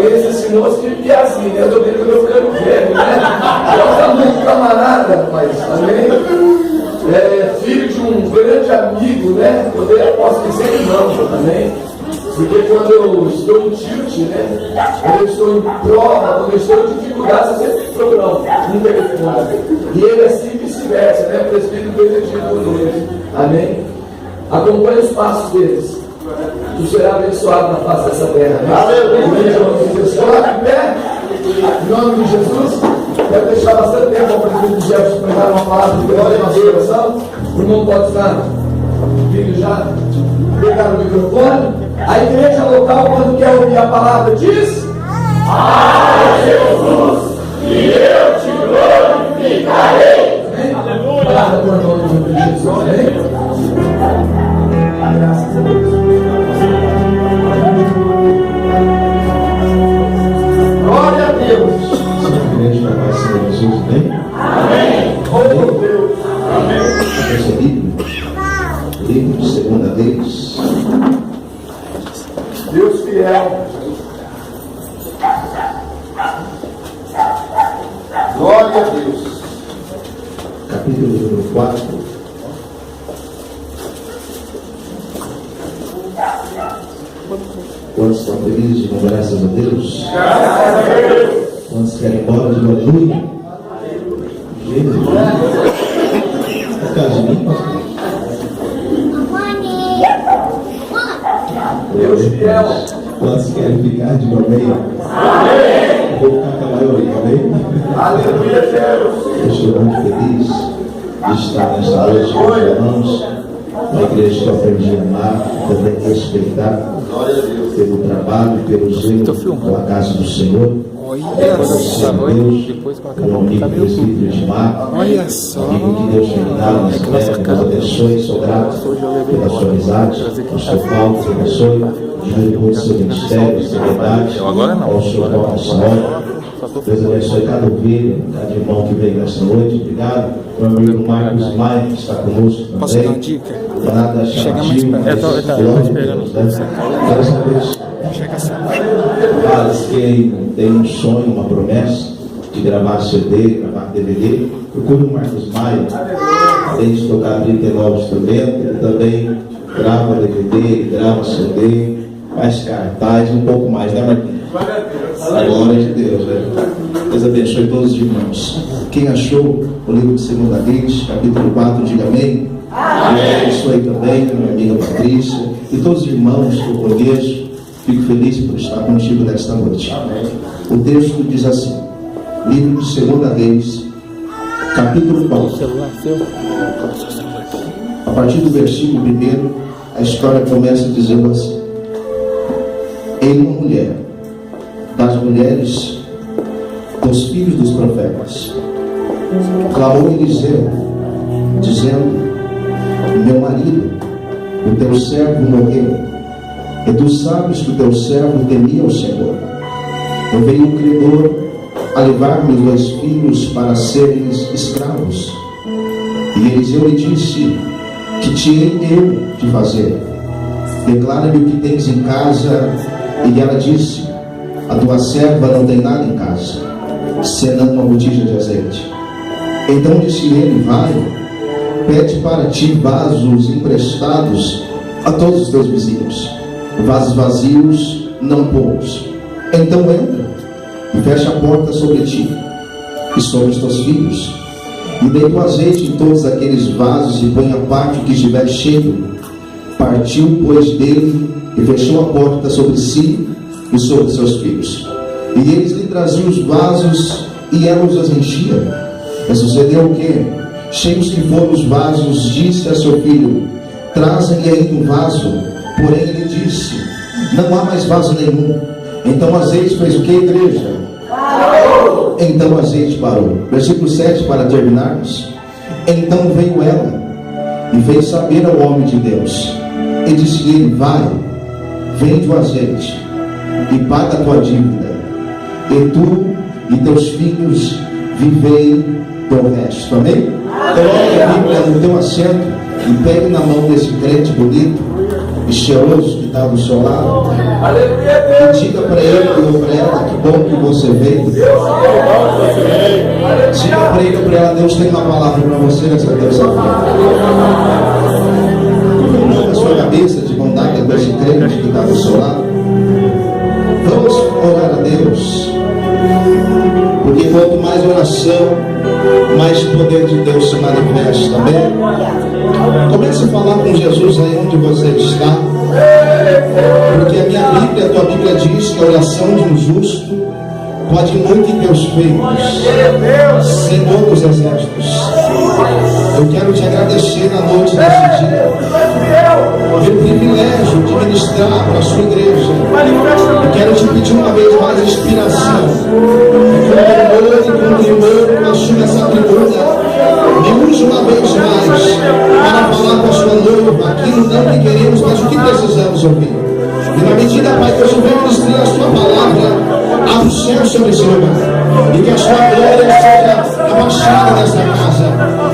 talvez ensinou a se assim, né? Eu estou vendo que eu ficando velho, né? Eu sou muito camarada, rapaz, também. Filho de um grande amigo, né? Eu posso dizer irmão também. Porque quando eu estou em tilt, né? Quando eu estou em prova, quando eu estou em dificuldade, eu sempre procuro um telefone. E ele é assim vice-versa, né? O presbítero benedito dele. Amém? Acompanhe os passos deles. Tu será abençoado na face dessa terra. Aleluia! Coloque em pé, em nome de Jesus. Quero deixar bastante tempo para o presbítero Jefferson pregar uma palavra de glória e uma oração. O irmão pode estar vindo já pegar o microfone. A igreja local, quando quer ouvir a palavra, diz: Ah, Jesus, e eu te glorificarei. Aleluia! Palavra do nome de Jesus. Amém? Graças a Deus. Glória a Deus. A igreja vai para Senhor Jesus, bem? Amém. Oh Deus. Amém. Essa livro de 2 Reis. Deus fiel. Glória a Deus. Capítulo número 4. Quantos estão felizes com graças a Deus? Graças a Deus. Quantos querem ir embora de aleluia? Jesus. Por causa de mim, pastor? Deus fiel. Quantos querem ficar de amém? Amém. Vou ficar com a maioria, amém? Aleluia, Deus. Eu estou muito feliz de estar nesta noite com os irmãos, na igreja que eu aprendi a amar, também respeitar pelo trabalho, pelo zelo com a casa do Senhor. Depois com a câmera amigo presbítero de Mar, olha só, amigo que Deus tem dado nessa terra, nos abençoe, sou grato pela sua amizade, pastor Paulo, te abençoe, junto com o seu ministério, seriedade, ao senhor Paulo Senhor. Deus abençoe cada ovelha, cada irmão que veio nesta noite. Obrigado. Meu amigo Marcos Maia, que está conosco também. Posso dar uma dica? Nada Chega mais perto. Eu estou esperando. Quero saber. Chega assim. Vários que tem um sonho, uma promessa de gravar CD, gravar DVD. Procure o Marcos Maia. Além de tocar 39 instrumentos, ele também grava DVD, ele grava CD, faz cartaz, um pouco mais, né, Marquinhos? A glória de Deus, né? Deus abençoe todos os irmãos. Quem achou o livro de 2 Reis, capítulo 4, diga amém. Amém. Abençoe também minha amiga Patrícia e todos os irmãos que eu conheço. Fico feliz por estar contigo nesta noite. Amém. O texto diz assim, livro de 2 Reis, capítulo 4. A partir do versículo 1, a história começa dizendo assim: Em uma mulher, das mulheres dos filhos dos profetas, clamou Eliseu, dizendo: Meu marido, o teu servo morreu. E tu sabes que o teu servo temia o Senhor. E veio um credor a levar meus 2 filhos para serem escravos. E Eliseu lhe disse: Que te hei eu de fazer? Declara-me o que tens em casa. E ela disse: A tua serva não tem nada em casa, senão uma botija de azeite. Então disse ele: Vai, pede para ti vasos emprestados a todos os teus vizinhos, vasos vazios, não poucos. Então entra e fecha a porta sobre ti e sobre os teus filhos, e deita o azeite em todos aqueles vasos e põe a parte que estiver cheio. Partiu, pois, dele e fechou a porta sobre si e sobre seus filhos. E eles lhe traziam os vasos e ela os enchia. E sucedeu que, cheios que foram os vasos, disse a seu filho: Trazem-lhe ainda um vaso. Porém ele disse: Não há mais vaso nenhum. Então o azeite fez o que, igreja? Parou. Então o azeite parou. Versículo 7, para terminarmos. Então veio ela e veio saber ao homem de Deus. E disse-lhe: Vai, vende o azeite e paga a tua dívida, e tu e teus filhos vivei do resto. Amém? Coloque a Bíblia no teu assento e pegue na mão desse crente bonito. cheiroso que está do seu lado. Aleluia, E diga para ele ou para ela: que bom que você veio. Diga para ele ou para ela: Deus tem uma palavra para você nessa terça-feira. Curva a sua cabeça de bondade com esse crente que está do seu lado. Vamos orar a Deus, porque quanto mais oração, mais poder de Deus se manifesta. Amém? Comece a falar com Jesus aí onde você está, porque a minha Bíblia, a tua Bíblia diz que a oração de um justo pode muito em teus feitos, Senhor dos exércitos. Eu quero te agradecer na noite desse dia pelo privilégio de ministrar para a sua igreja. Eu quero te pedir uma vez mais inspiração. Com tremor, assume essa tribuna. Me use uma vez mais para falar com a sua noiva aquilo não que queremos, mas o que precisamos ouvir. E na medida, Pai, que eu venho ministrar a sua palavra, abra o céu sobre esse lugar. E que a sua glória seja abaixada nessa casa.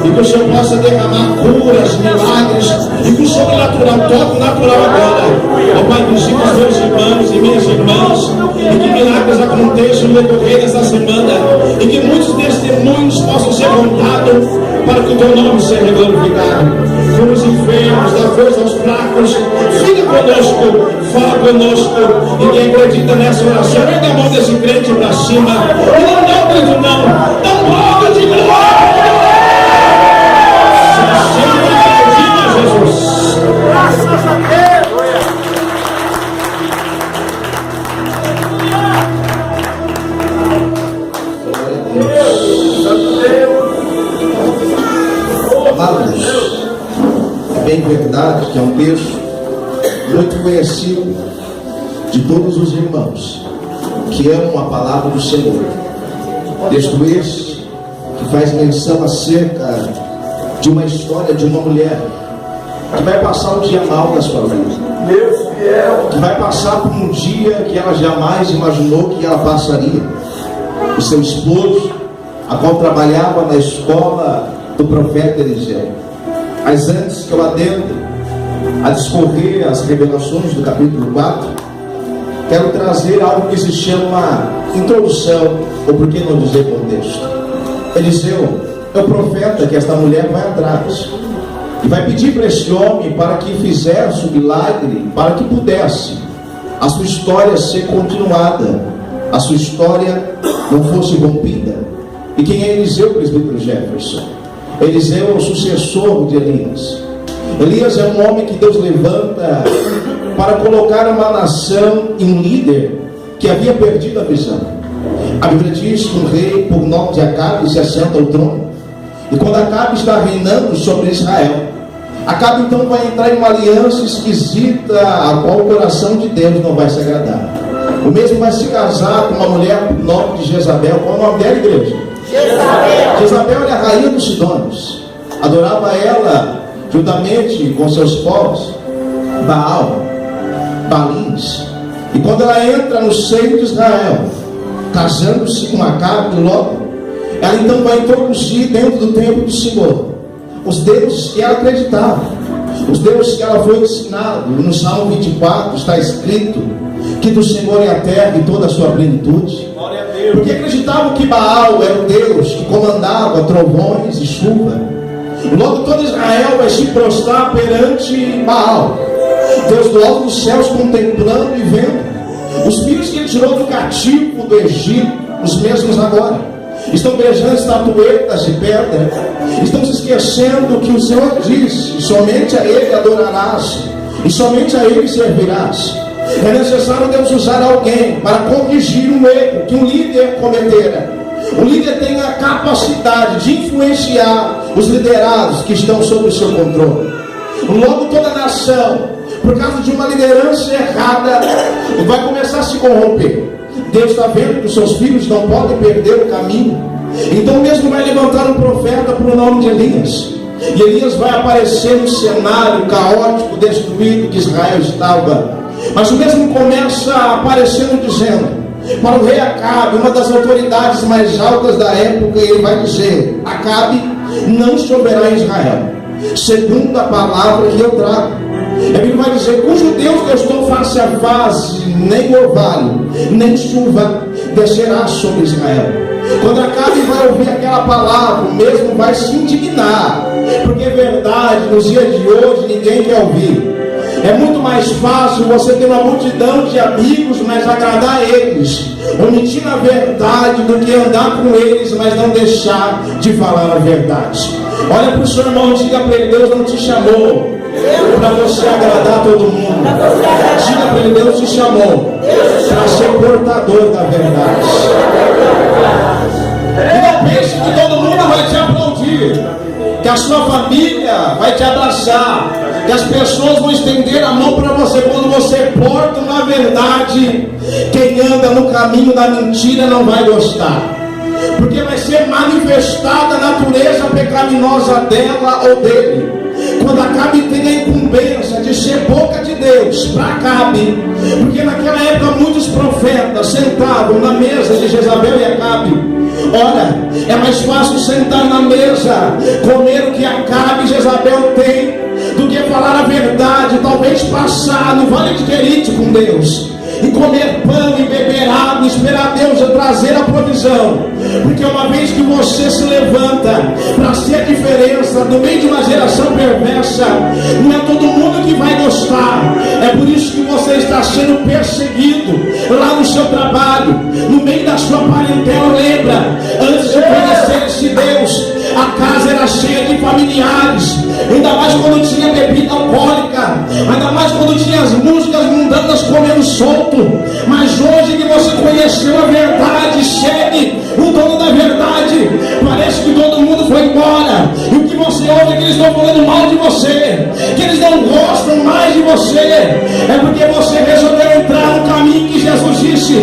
E que o Senhor possa derramar curas, milagres. E que o sobrenatural toque o natural agora. Ó Pai, visita os meus irmãos e minhas irmãs. E que milagres aconteçam no decorrer dessa semana. E que muitos testemunhos possam ser contados para que o teu nome seja glorificado. Com os enfermos, dá força aos fracos. Fica conosco, fala conosco. E quem acredita nessa oração, ergue a mão desse crente para cima. Não acredito não. Dá glória de glória. Jesus. Graças a Deus. Amados, é bem verdade que é um texto muito conhecido de todos os irmãos que amam a palavra do Senhor. Texto este que faz menção acerca de uma história de uma mulher que vai passar um dia mal na sua vida, que vai passar por um dia que ela jamais imaginou que ela passaria. O seu esposo, a qual trabalhava na escola do profeta Eliseu. Mas antes que eu adentre a discorrer as revelações do capítulo 4, quero trazer algo que se chama introdução, ou por que não dizer contexto. Eliseu é o profeta que esta mulher vai atrás e vai pedir para esse homem para que fizesse o milagre, para que pudesse a sua história ser continuada, a sua história não fosse rompida. E quem é Eliseu, presbítero Jefferson? Eliseu é o sucessor de Elias. Elias é um homem que Deus levanta para colocar uma nação e um líder que havia perdido a visão. A Bíblia diz que um rei por nome de Acabe se assenta ao trono. E quando Acabe está reinando sobre Israel, Acabe então vai entrar em uma aliança esquisita, a qual o coração de Deus não vai se agradar. O mesmo vai se casar com uma mulher por nome de Jezabel. Qual é o nome dela, igreja? Jezabel é a rainha dos Sidônios. Adorava ela, juntamente com seus povos, Baal, Balins. E quando ela entra no seio de Israel, casando-se com Acabe logo, ela então vai introduzir dentro do templo do Senhor os deuses que ela acreditava, os deuses que ela foi ensinada. No Salmo 24 está escrito que do Senhor é a terra e toda a sua plenitude. Porque acreditavam que Baal era o Deus que comandava trovões e chuva. Logo todo Israel vai se prostrar perante Baal, Deus do alto dos céus, contemplando e vendo os filhos que ele tirou do cativo do Egito. Os mesmos agora estão beijando estatuetas de pedra, estão se esquecendo que o Senhor disse: somente a Ele adorarás e somente a Ele servirás. É necessário Deus usar alguém para corrigir um erro que um líder cometera. O líder tem a capacidade de influenciar os liderados que estão sob o seu controle. Logo toda a nação, por causa de uma liderança errada, vai começar a se corromper. Deus está vendo que os seus filhos não podem perder o caminho. Então mesmo vai levantar um profeta para o nome de Elias. E Elias vai aparecer no cenário caótico, destruído que Israel estava. Mas o mesmo começa aparecendo dizendo para o rei Acabe, uma das autoridades mais altas da época, ele vai dizer: Acabe, não choverá em Israel, segundo a palavra que eu trago. A Bíblia vai dizer: cujo Deus que eu estou face a face, nem orvalho, nem chuva descerá sobre Israel. Quando Acabe vai ouvir aquela palavra, o mesmo vai se indignar, porque é verdade, nos dias de hoje ninguém quer ouvir. É muito mais fácil você ter uma multidão de amigos, mas agradar a eles, omitir a verdade, do que andar com eles, mas não deixar de falar a verdade. Olha para o seu irmão e diga para ele: Deus não te chamou para você agradar todo mundo. Diga para ele: Deus te chamou para ser portador da verdade. E não pense que todo mundo vai te aplaudir, que a sua família vai te abraçar, que as pessoas vão estender a mão para você. Quando você porta uma verdade, quem anda no caminho da mentira não vai gostar, porque vai ser manifestada a natureza pecaminosa dela ou dele. Quando Acabe tem a incumbência de ser boca de Deus para Acabe, porque naquela época muitos profetas sentavam na mesa de Jezabel e Acabe. Ora, é mais fácil sentar na mesa, comer o que Acabe e Jezabel têm, do que falar a verdade, talvez passar no vale de Querite com Deus, e comer pão e beber água, esperar Deus trazer a provisão. Porque uma vez que você se levanta para ser a diferença no meio de uma geração perversa, não é todo mundo que vai gostar. É por isso que você está sendo perseguido lá no seu trabalho, no meio da sua parentela. Lembra, antes de conhecer esse Deus, a casa era cheia de familiares, ainda mais quando tinha bebida alcoólica, ainda mais quando tinha as músicas mundanas comendo solto. Mas hoje que você conheceu a verdade, chegue o dono da verdade, parece que todo mundo foi embora, e o que você ouve é que eles estão falando mal de você, que eles não gostam mais de você. É porque você resolveu entrar no caminho que Jesus disse: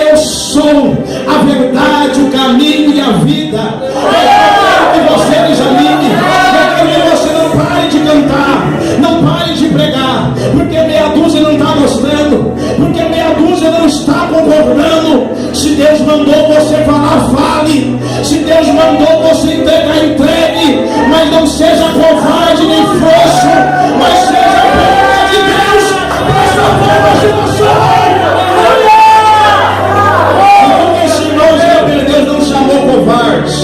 eu sou a verdade, o caminho e a vida. Eu quero que você desanime, eu quero que você não pare de cantar, não pare de pregar, porque meia dúzia não está gostando, porque meia dúzia não está concordando. Se Deus mandou você falar, fale. Se Deus mandou você entregar, entregue. Mas não seja covarde nem frouxo, mas seja a boca de Deus para salvar as emoções. Então esse irmão, Deus não chamou covardes,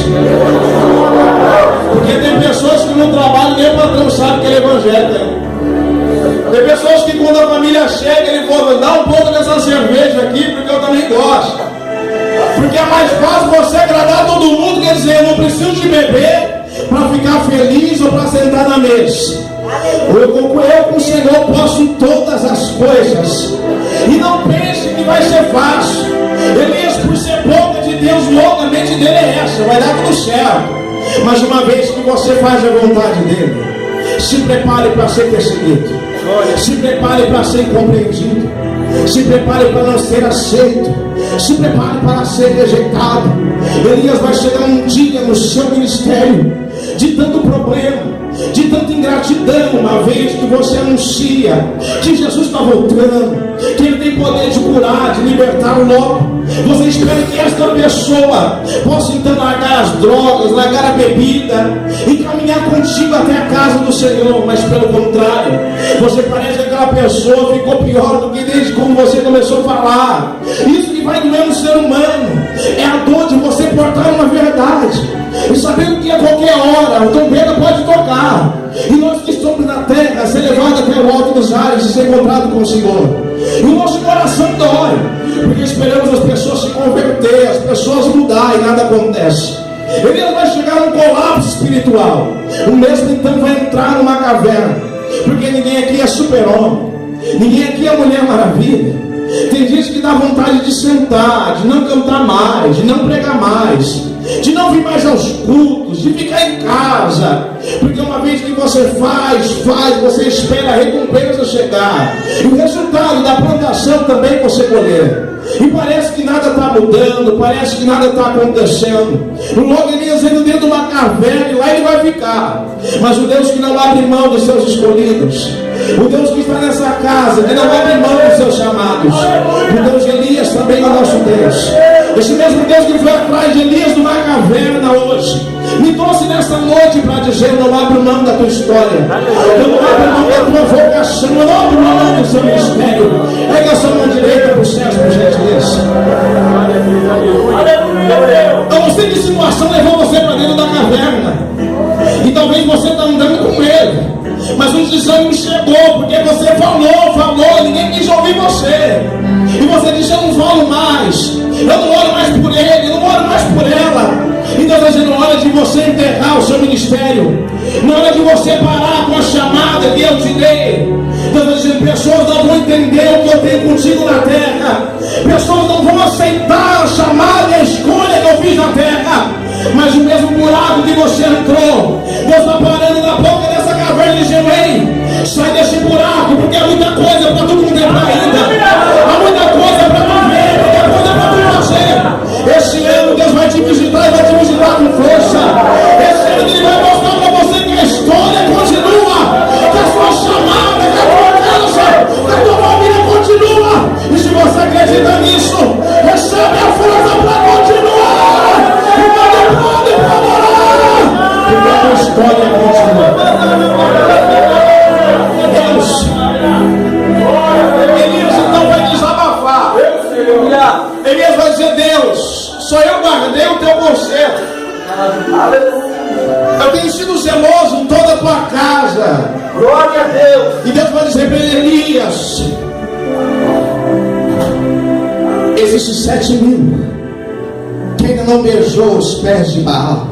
porque tem pessoas que no trabalho nem o patrão sabe que ele é evangélico. Tem pessoas que quando a família chega, ele fala: dá um pouco dessa cerveja aqui, porque eu também gosto. Porque é mais fácil você agradar todo mundo, quer dizer, eu não preciso de beber para ficar feliz ou para sentar na mesa. Eu com o Senhor posso todas as coisas. E não pense que vai ser fácil. Elias, por ser boca de Deus, logo a mente dele é essa: vai dar tudo certo. Mas uma vez que você faz a vontade dele, se prepare para ser perseguido, se prepare para ser incompreendido, se prepare para não ser aceito, se prepare para ser rejeitado. Elias vai chegar um dia no seu ministério de tanto problema, de tanta ingratidão, uma vez que você anuncia que Jesus está voltando, que Ele tem poder de curar, de libertar logo. Você espera que esta pessoa possa então largar as drogas, largar a bebida e caminhar contigo até a casa do Senhor. Mas pelo contrário, você parece que aquela pessoa ficou pior do que desde como você começou a falar. Isso que vai doer no ser humano é a dor de você portar uma verdade e sabendo que a qualquer hora o trombeta pode tocar, e nós que estamos na terra ser levados até o alto dos ares e ser encontrados com o Senhor. E o nosso coração dói, porque esperamos as pessoas se converter, as pessoas mudar, e nada acontece. Ele vai chegar num colapso espiritual. O mesmo então vai entrar numa caverna, porque ninguém aqui é super-homem, ninguém aqui é Mulher Maravilha. Tem dias que dá vontade de sentar, de não cantar mais, de não pregar mais, de não vir mais aos cultos, de ficar em casa, porque uma vez que você faz, você espera a recompensa chegar, e o resultado da plantação também você colher. E parece que nada está mudando, parece que nada está acontecendo. Logo Elias entra dentro de uma caverna e lá ele vai ficar. Mas o Deus que não abre mão dos seus escolhidos, o Deus que está nessa casa, Ele não abre mão dos seus chamados. O Deus de Elias também é o nosso Deus. Esse mesmo Deus que foi atrás de Elias numa caverna hoje, me trouxe nesta noite para dizer: eu não abro mão da tua história, eu não abro mão da tua vocação, eu não abro mão do seu ministério. Pega a sua mão direita para os céus, por gentileza. Eu não sei que situação levou você para dentro da caverna, e talvez você está andando com medo, mas o desânimo chegou, porque você falou, ninguém quis ouvir você. E você disse: eu não falo mais, eu não oro mais por ele, eu não oro mais por ela. Então está dizendo: hora de você enterrar o seu ministério, na hora de você parar com a chamada que eu te dei. Então está dizendo: pessoas não vão entender o que eu tenho contigo na terra, pessoas não vão aceitar a chamada e a escolha que eu fiz na terra. Mas o mesmo buraco que você entrou, Deus está parando na boca dessa caverna e dizendo: ei, sai desse buraco, porque há muita coisa para tu contemplar ainda, há muita coisa para tu ver, muita coisa para tu fazer. Esse ano Deus vai te visitar e vai te visitar com força. Esse ano Ele vai mostrar para você que a história continua, que a sua chamada, que a tua casa, que a tua família continua. E se você acredita nisso, recebe a força para continuar. Porque a tua história continua. Deus, Elias então vai desabafar. Elias vai dizer: Deus, só eu guardei o teu conserto. Eu tenho sido zeloso em toda a tua casa. Glória a Deus. E Deus vai dizer para Elias: existem 7.000 que ainda não beijou os pés de Baal.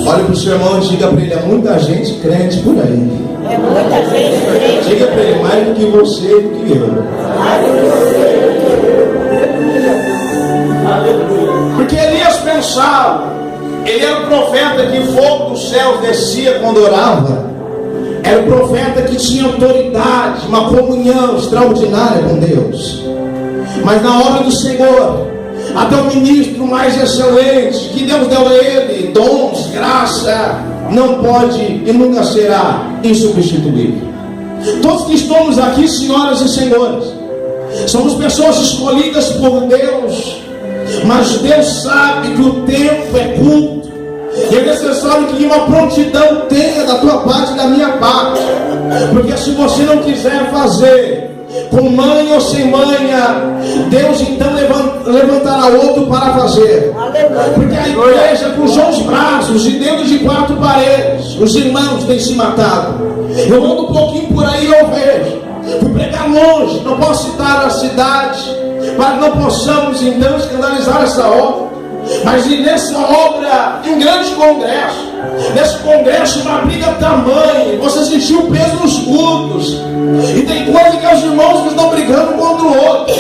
Olha para o seu irmão e diga para ele: é muita gente crente por aí. É muita gente crente. Diga para ele: mais do que você e do que eu. Porque Elias pensava, ele era o profeta que o fogo dos céus descia quando orava. Era o profeta que tinha autoridade, uma comunhão extraordinária com Deus. Mas na obra do Senhor, até o ministro mais excelente que Deus deu a ele, dons, graça, não pode e nunca será insubstituível. Todos que estamos aqui, senhoras e senhores, somos pessoas escolhidas por Deus, mas Deus sabe que o tempo é curto, e é necessário que uma prontidão tenha da tua parte e da minha parte, porque se você não quiser fazer com manha ou sem manha, Deus então levantará outro para fazer. Porque a igreja cruzou os braços e dentro de 4 paredes os irmãos têm se matado. Eu ando um pouquinho por aí e eu vejo. Fui pregar longe, não posso citar a cidade, para que não possamos então escandalizar essa obra. Mas nessa obra, em um grande congresso, nesse congresso uma briga tamanha, você sentiu o peso nos cultos, e tem coisa que os irmãos que estão brigando um contra o outro,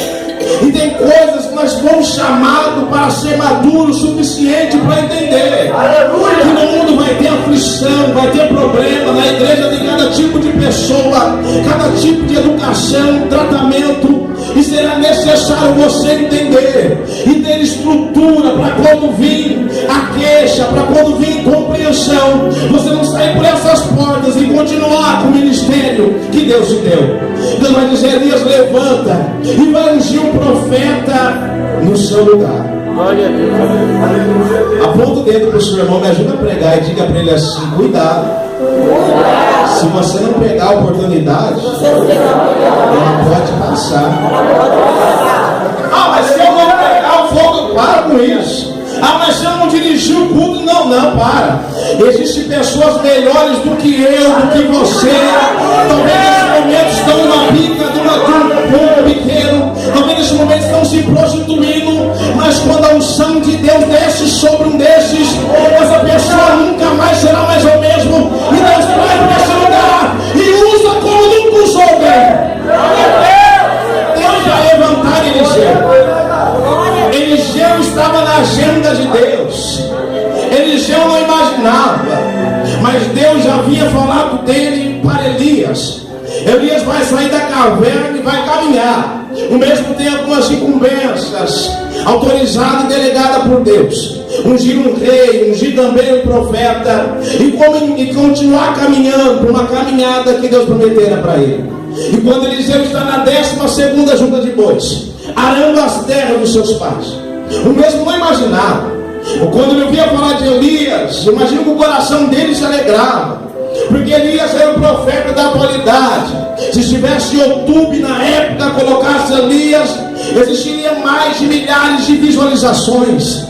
e tem coisas que nós fomos chamados para ser maduros o suficiente para entender. Aleluia. Que no mundo vai ter aflição, vai ter problema, na igreja tem cada tipo de pessoa, cada tipo de educação, tratamento, e será necessário você entender e ter estrutura para quando vir a queixa, para quando vir compreensão, você não sair por essas portas e continuar com o ministério que Deus te deu. Deus vai dizer: Elias, levanta e vai ungir um profeta no seu lugar. Aponta o dedo para o seu irmão, me ajuda a pregar e diga para ele assim: cuidado. Se você não pegar a oportunidade, ela pode passar. Ah, mas se eu não pegar o fogo, para com isso. Ah, mas se eu não dirigir o culto, não, para. Existem pessoas melhores do que eu, do que você. Talvez nesse momento estão numa pica, de um pequeno. Talvez nesse momento estão se prostituindo. Mas quando a unção de Deus desce sobre um desses, essa pessoa nunca mais será mais o mesmo. E Deus traz para esse lugar e usa como nunca usou bem. Deus vai levantar Eliseu. Eliseu estava na agenda de Deus. Eliseu não imaginava, mas Deus já havia falado dele para Elias. Elias vai sair da caverna e vai caminhar. Ao mesmo tempo, umas incumbências autorizadas e delegadas por Deus. Ungir um rei, ungir também um profeta, e continuar caminhando por uma caminhada que Deus prometera para ele. E quando Eliseu está na 12ª junta de bois, arando as terras dos seus pais. O mesmo não imaginava. Quando ele ouvia falar de Elias, imagino que o coração dele se alegrava, porque Elias era o profeta da atualidade. Se estivesse YouTube na época, colocasse Elias, existiria mais de milhares de visualizações.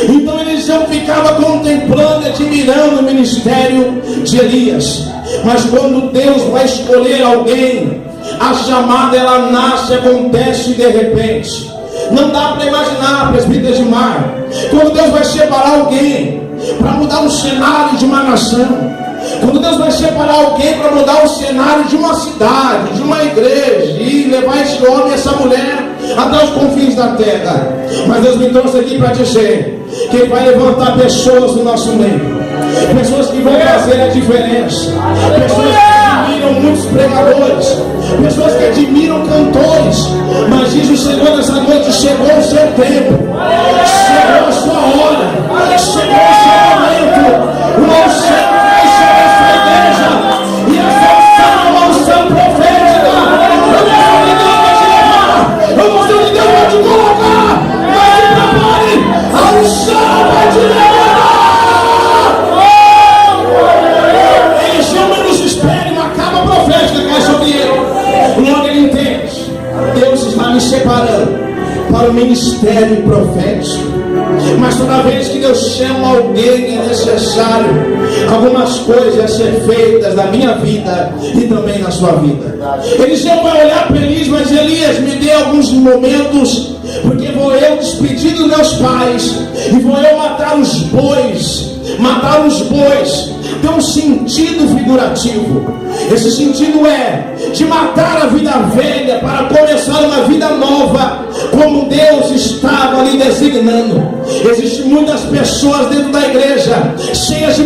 Então Eliseu ficava contemplando e admirando o ministério de Elias. Mas quando Deus vai escolher alguém, a chamada ela nasce, acontece de repente. Não dá para imaginar, presbítero Edmar, quando Deus vai separar alguém para mudar o cenário de uma nação, quando Deus vai separar alguém para mudar o cenário de uma cidade, de uma igreja, e levar esse homem e essa mulher até os confins da terra. Mas Deus me trouxe aqui para dizer que Ele vai levantar pessoas no nosso meio, pessoas que vão fazer a diferença, pessoas que admiram muitos pregadores, pessoas que admiram cantores. Mas diz o Senhor nessa noite: chegou o seu tempo, chegou a sua hora, chegou o seu momento. O unção vai sobre essa igreja, e essa unção profética, a unção de Deus vai te colocar. Mas se prepare, a unção vai te levar. Ele chama e nos espera, uma cama profética cai sobre ele. Logo ele entende: Deus está me separando para o ministério profético. Mas toda vez que Deus chama alguém, é necessário algumas coisas a ser feitas na minha vida e também na sua vida. Eliseu vai olhar para Elias, mas Elias, me dê alguns momentos, porque vou eu despedir dos meus pais e vou eu matar os bois. Matar os bois tem um sentido figurativo. Esse sentido é de matar a vida velha para começar uma vida nova, como Deus estava ali designando. Existem muitas pessoas dentro da igreja cheias de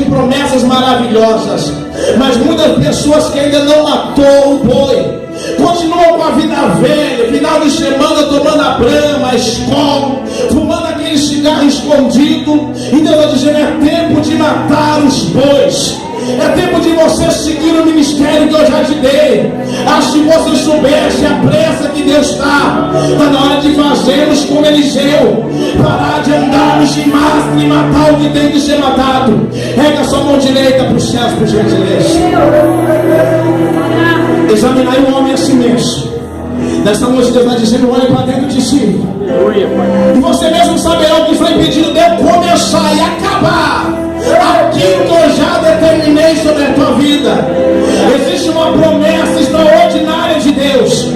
promessas maravilhosas, mas muitas pessoas que ainda não matou o boi, continuam com a vida velha, final de semana tomando a brama, a escola, fumando aquele cigarro escondido. E Deus vai dizer: é tempo de matar os bois, é tempo de você seguir o ministério que eu já te dei. Acho que você soubesse a pressa que Deus está na hora de fazermos como Eliseu, parar de andarmos de máscara e matar o que tem que ser matado. Rega sua mão direita para os céus, por gentileza. Examinar o homem a si mesmo. Nesta noite Deus vai dizendo: olhe para dentro de si, e você mesmo saberá o que foi impedido de eu começar e acabar aquilo que eu já determinei sobre a tua vida. Existe uma promessa extraordinária de Deus.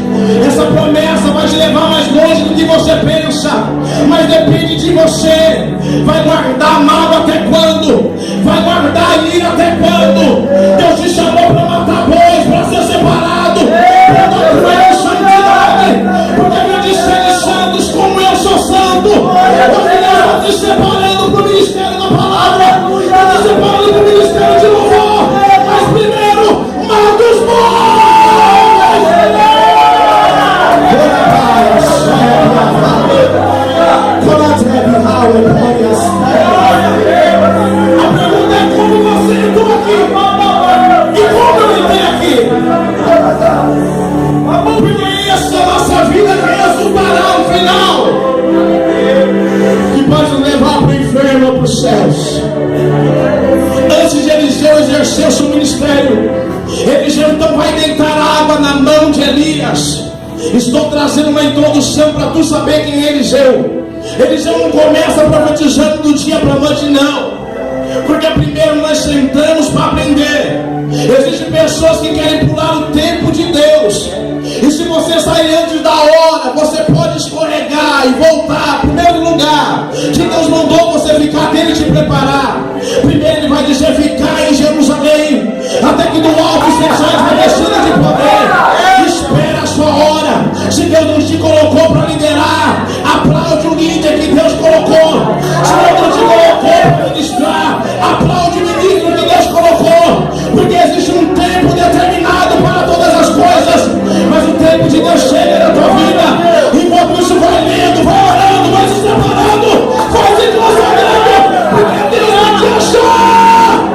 Essa promessa vai te levar mais longe do que você pensa, mas depende de você. Vai guardar mal até quando? Vai guardar ira até quando? Deus te chamou para matar bois, para ser separado, para dar fruto de santidade, porque a minha de ser santos como eu sou santo. Porque Deus está te separando para o ministério da palavra, está te separando para o ministério de louvor. Mas primeiro, mata os bois. A pergunta é: como você entrou aqui? E como eu entrei aqui? Porque essa é a nossa vida que resultará no final, que pode nos levar para o inferno ou para os céus. Antes de Eliseu exercer o seu ministério, Eliseu então vai deitar água na mão de Elias. Estou trazendo uma introdução para tu saber quem é Eliseu. Eliseu não começa profetizando do dia para a noite, não, porque primeiro nós sentamos para aprender. Existem pessoas que querem pular o tempo de Deus, e se você sair antes da hora, você pode escorregar e voltar. Primeiro lugar que Deus mandou você ficar até Ele te preparar. Primeiro Ele vai dizer: ficar em Jerusalém até que do alto sejais revestidos de poder. Espera a sua hora. Se Deus não te colocou para liderar, aplaude o líder que Deus colocou. Se Deus não te colocou para ministrar, aplaude o ministro que Deus colocou. Porque existe um tempo determinado para todas as coisas, mas o tempo de Deus chega na tua vida. Enquanto isso, vai lendo, vai orando, vai se preparando, vai se consagrando, porque Deus vai te achar.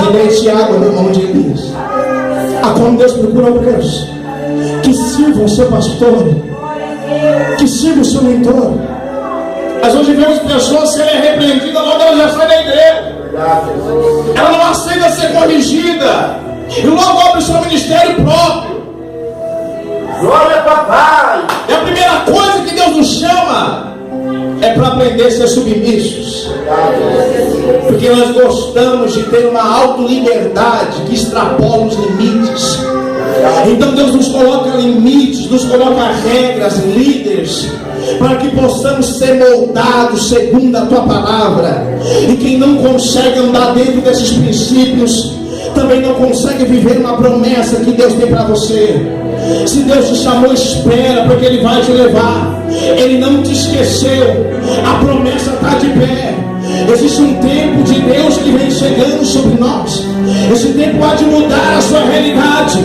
que nem Tiago na mão de Elias. A como Deus procura obreiros que sirvam o seu pastor, que sirvam o seu mentor. Mas hoje vemos pessoas serem repreendidas, logo ela já sai da igreja. Ela não aceita ser corrigida e logo abre o seu ministério próprio. Glória, papai! E a primeira coisa que Deus nos chama é para aprender a ser submissos. Porque nós gostamos de ter uma autoliberdade que extrapola os limites. Então Deus nos coloca limites, nos coloca regras, líderes, para que possamos ser moldados segundo a tua palavra. E quem não consegue andar dentro desses princípios também não consegue viver uma promessa que Deus tem para você. Se Deus te chamou, espera, porque Ele vai te levar. Ele não te esqueceu. A promessa está de pé. Existe um tempo de Deus que vem chegando sobre nós. Esse tempo há de mudar a sua realidade.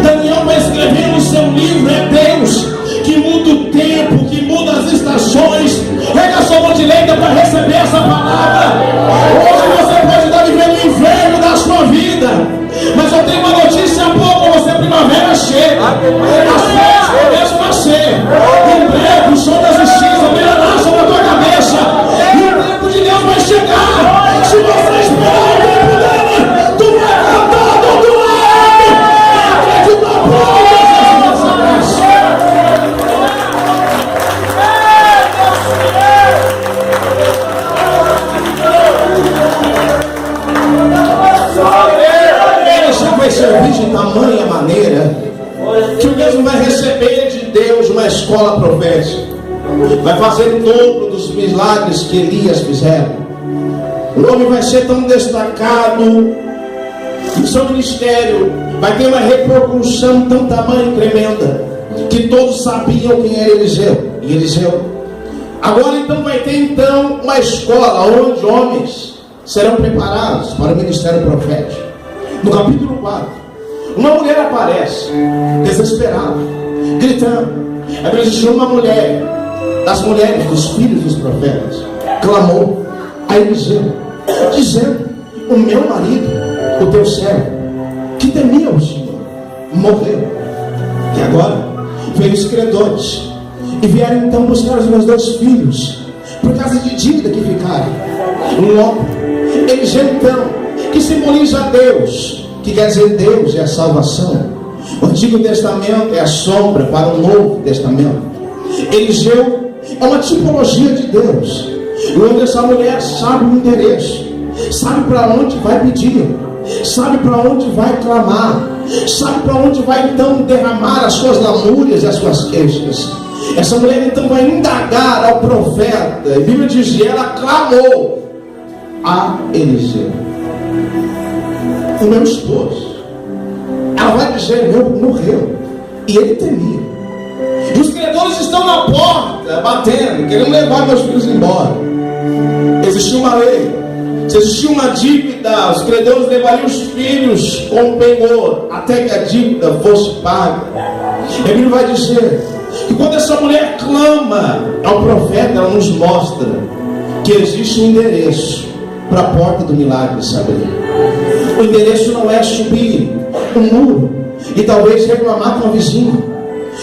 Daniel vai escrever no seu livro: é Deus que muda o tempo, que muda as estações. Pega a sua mão direita para receber essa palavra. Hoje você pode estar vivendo o inverno da sua vida, mas eu tenho uma notícia boa para você: a primavera chega. As flores começam a nascer. Em breve o sol da justiça brilhará sobre a tua cabeça. E o tempo de Deus vai chegar. Se você esperar o tempo dele, tu vai cantar do outro lado. Acredita, povo, nessa graça. Vai servir de tamanha maneira que o mesmo vai receber de Deus uma escola profética, vai fazer o dobro dos milagres que Elias fizeram. O homem vai ser tão destacado no seu ministério, vai ter uma repercussão tão tamanha e tremenda que todos sabiam quem era Eliseu. E Eliseu agora então vai ter uma escola onde homens serão preparados para o ministério profético. No capítulo 4, uma mulher aparece, desesperada, gritando. A Bíblia diz que uma mulher, das mulheres dos filhos dos profetas, clamou a Eliseu, dizendo: o meu marido, o teu servo, que temia o Senhor, morreu. E agora veio os credores e vieram então buscar os meus 2 filhos, por causa de dívida que ficaram. Logo, Eliseu então, que simboliza Deus, que quer dizer Deus é a salvação. O Antigo Testamento é a sombra para o Novo Testamento. Eliseu é uma tipologia de Deus, onde essa mulher sabe o endereço, sabe para onde vai pedir, sabe para onde vai clamar, sabe para onde vai então derramar as suas lamúrias e as suas queixas. Essa mulher então vai indagar ao profeta. A Bíblia diz que ela clamou a Eliseu: o meu esposo. Ela vai dizer: meu morreu. E ele temia. E os credores estão na porta, batendo, querendo levar meus filhos embora. Existia uma lei. Se existia uma dívida, os credores levariam os filhos com penhor, até que a dívida fosse paga. E a Bíblia vai dizer que quando essa mulher clama ao profeta, ela nos mostra que existe um endereço para a porta do milagre se abrir. O endereço não é subir um muro e talvez reclamar com o vizinho.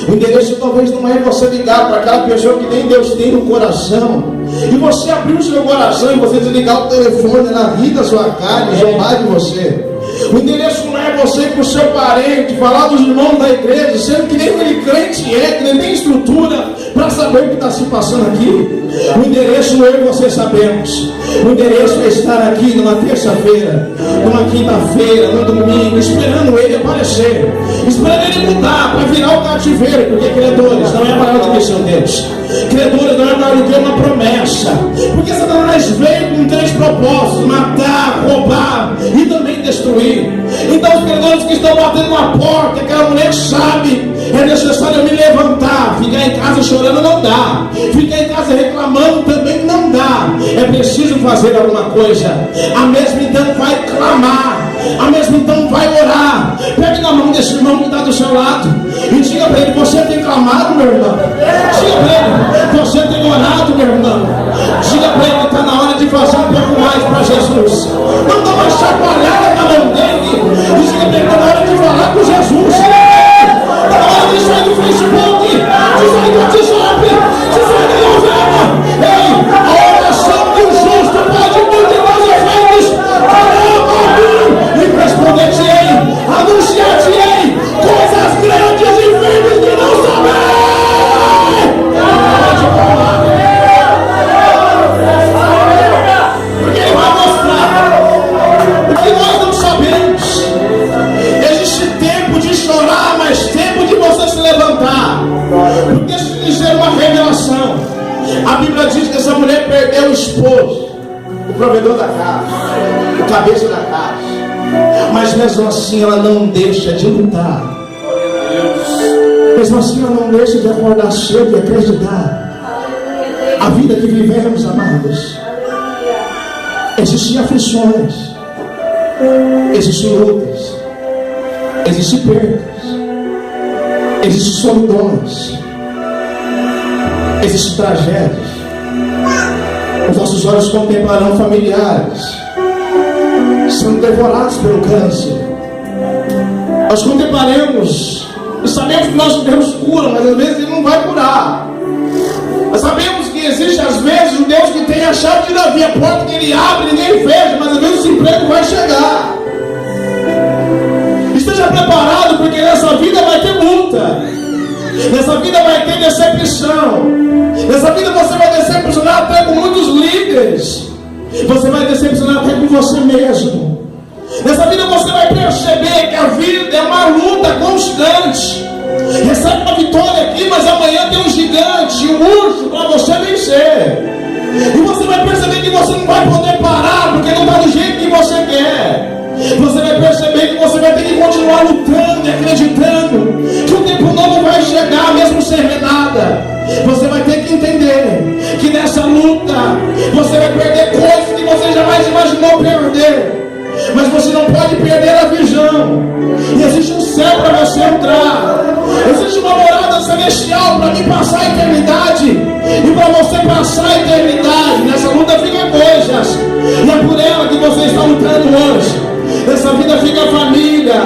O endereço talvez não é você ligar para aquela pessoa que nem Deus tem no coração, e você abrir o seu coração e você desligar o telefone na vida da sua carne e zombar de você. O endereço não é você com o seu parente falar dos irmãos da igreja, sendo que nem ele crente é, que nem tem estrutura para saber o que está se passando aqui. O endereço eu e você sabemos. O endereço é estar aqui numa terça-feira, numa quinta-feira, no domingo, esperando ele aparecer, esperando ele mudar para virar o cativeiro, porque credores não é maior do que seu Deus. Credores não é maior do que uma promessa, porque Satanás veio com 3 propósitos: matar, roubar e também destruir. Então os credores que estão batendo na porta, aquela mulher sabe, é necessário me levantar. Ficar em casa chorando não dá, ficar em casa reclamando também não dá. É preciso fazer alguma coisa. A mesma então vai clamar, a mesma então vai orar. Pegue na mão desse irmão que está do seu lado e diga para ele: você tem clamado, meu irmão? Diga para ele: você tem orado, meu irmão? Diga para ele que está na hora de fazer um pouco mais para Jesus. Não dá uma chacoalhada na mão Mas mesmo assim ela não deixa de lutar. Mesmo assim ela não deixa de acordar cedo e acreditar. A vida que vivemos, amados, existem aflições, existem lutas, existem perdas, existem solidões, existem tragédias. Os nossos olhos contemplarão familiares sendo devorados pelo câncer. Nós contemplaremos e sabemos que nosso Deus cura, mas às vezes Ele não vai curar. Nós sabemos que existe às vezes um Deus que tem a chave de Davi, a porta que Ele abre e ninguém fecha, mas às vezes o desemprego vai chegar. Esteja preparado, porque nessa vida vai ter luta, nessa vida vai ter decepção, nessa vida você vai decepcionar até com muitos líderes, você vai decepcionar até com você mesmo. Nessa vida você vai perceber que a vida é uma luta constante. Recebe uma vitória aqui, mas amanhã tem um gigante, um urso para você vencer. E você vai perceber que você não vai poder parar, porque não está do jeito que você quer. Você vai perceber que você vai ter que continuar lutando e acreditando que o tempo novo vai chegar, mesmo sem ver nada. Você vai ter que entender que nessa luta você vai perder coisas que você jamais imaginou perder. Mas você não pode perder a visão. E existe um céu para você entrar. Existe uma morada celestial para mim passar a eternidade. E para você passar a eternidade. Nessa luta ficam coisas. E é por ela que você está lutando hoje. Nessa vida fica a família.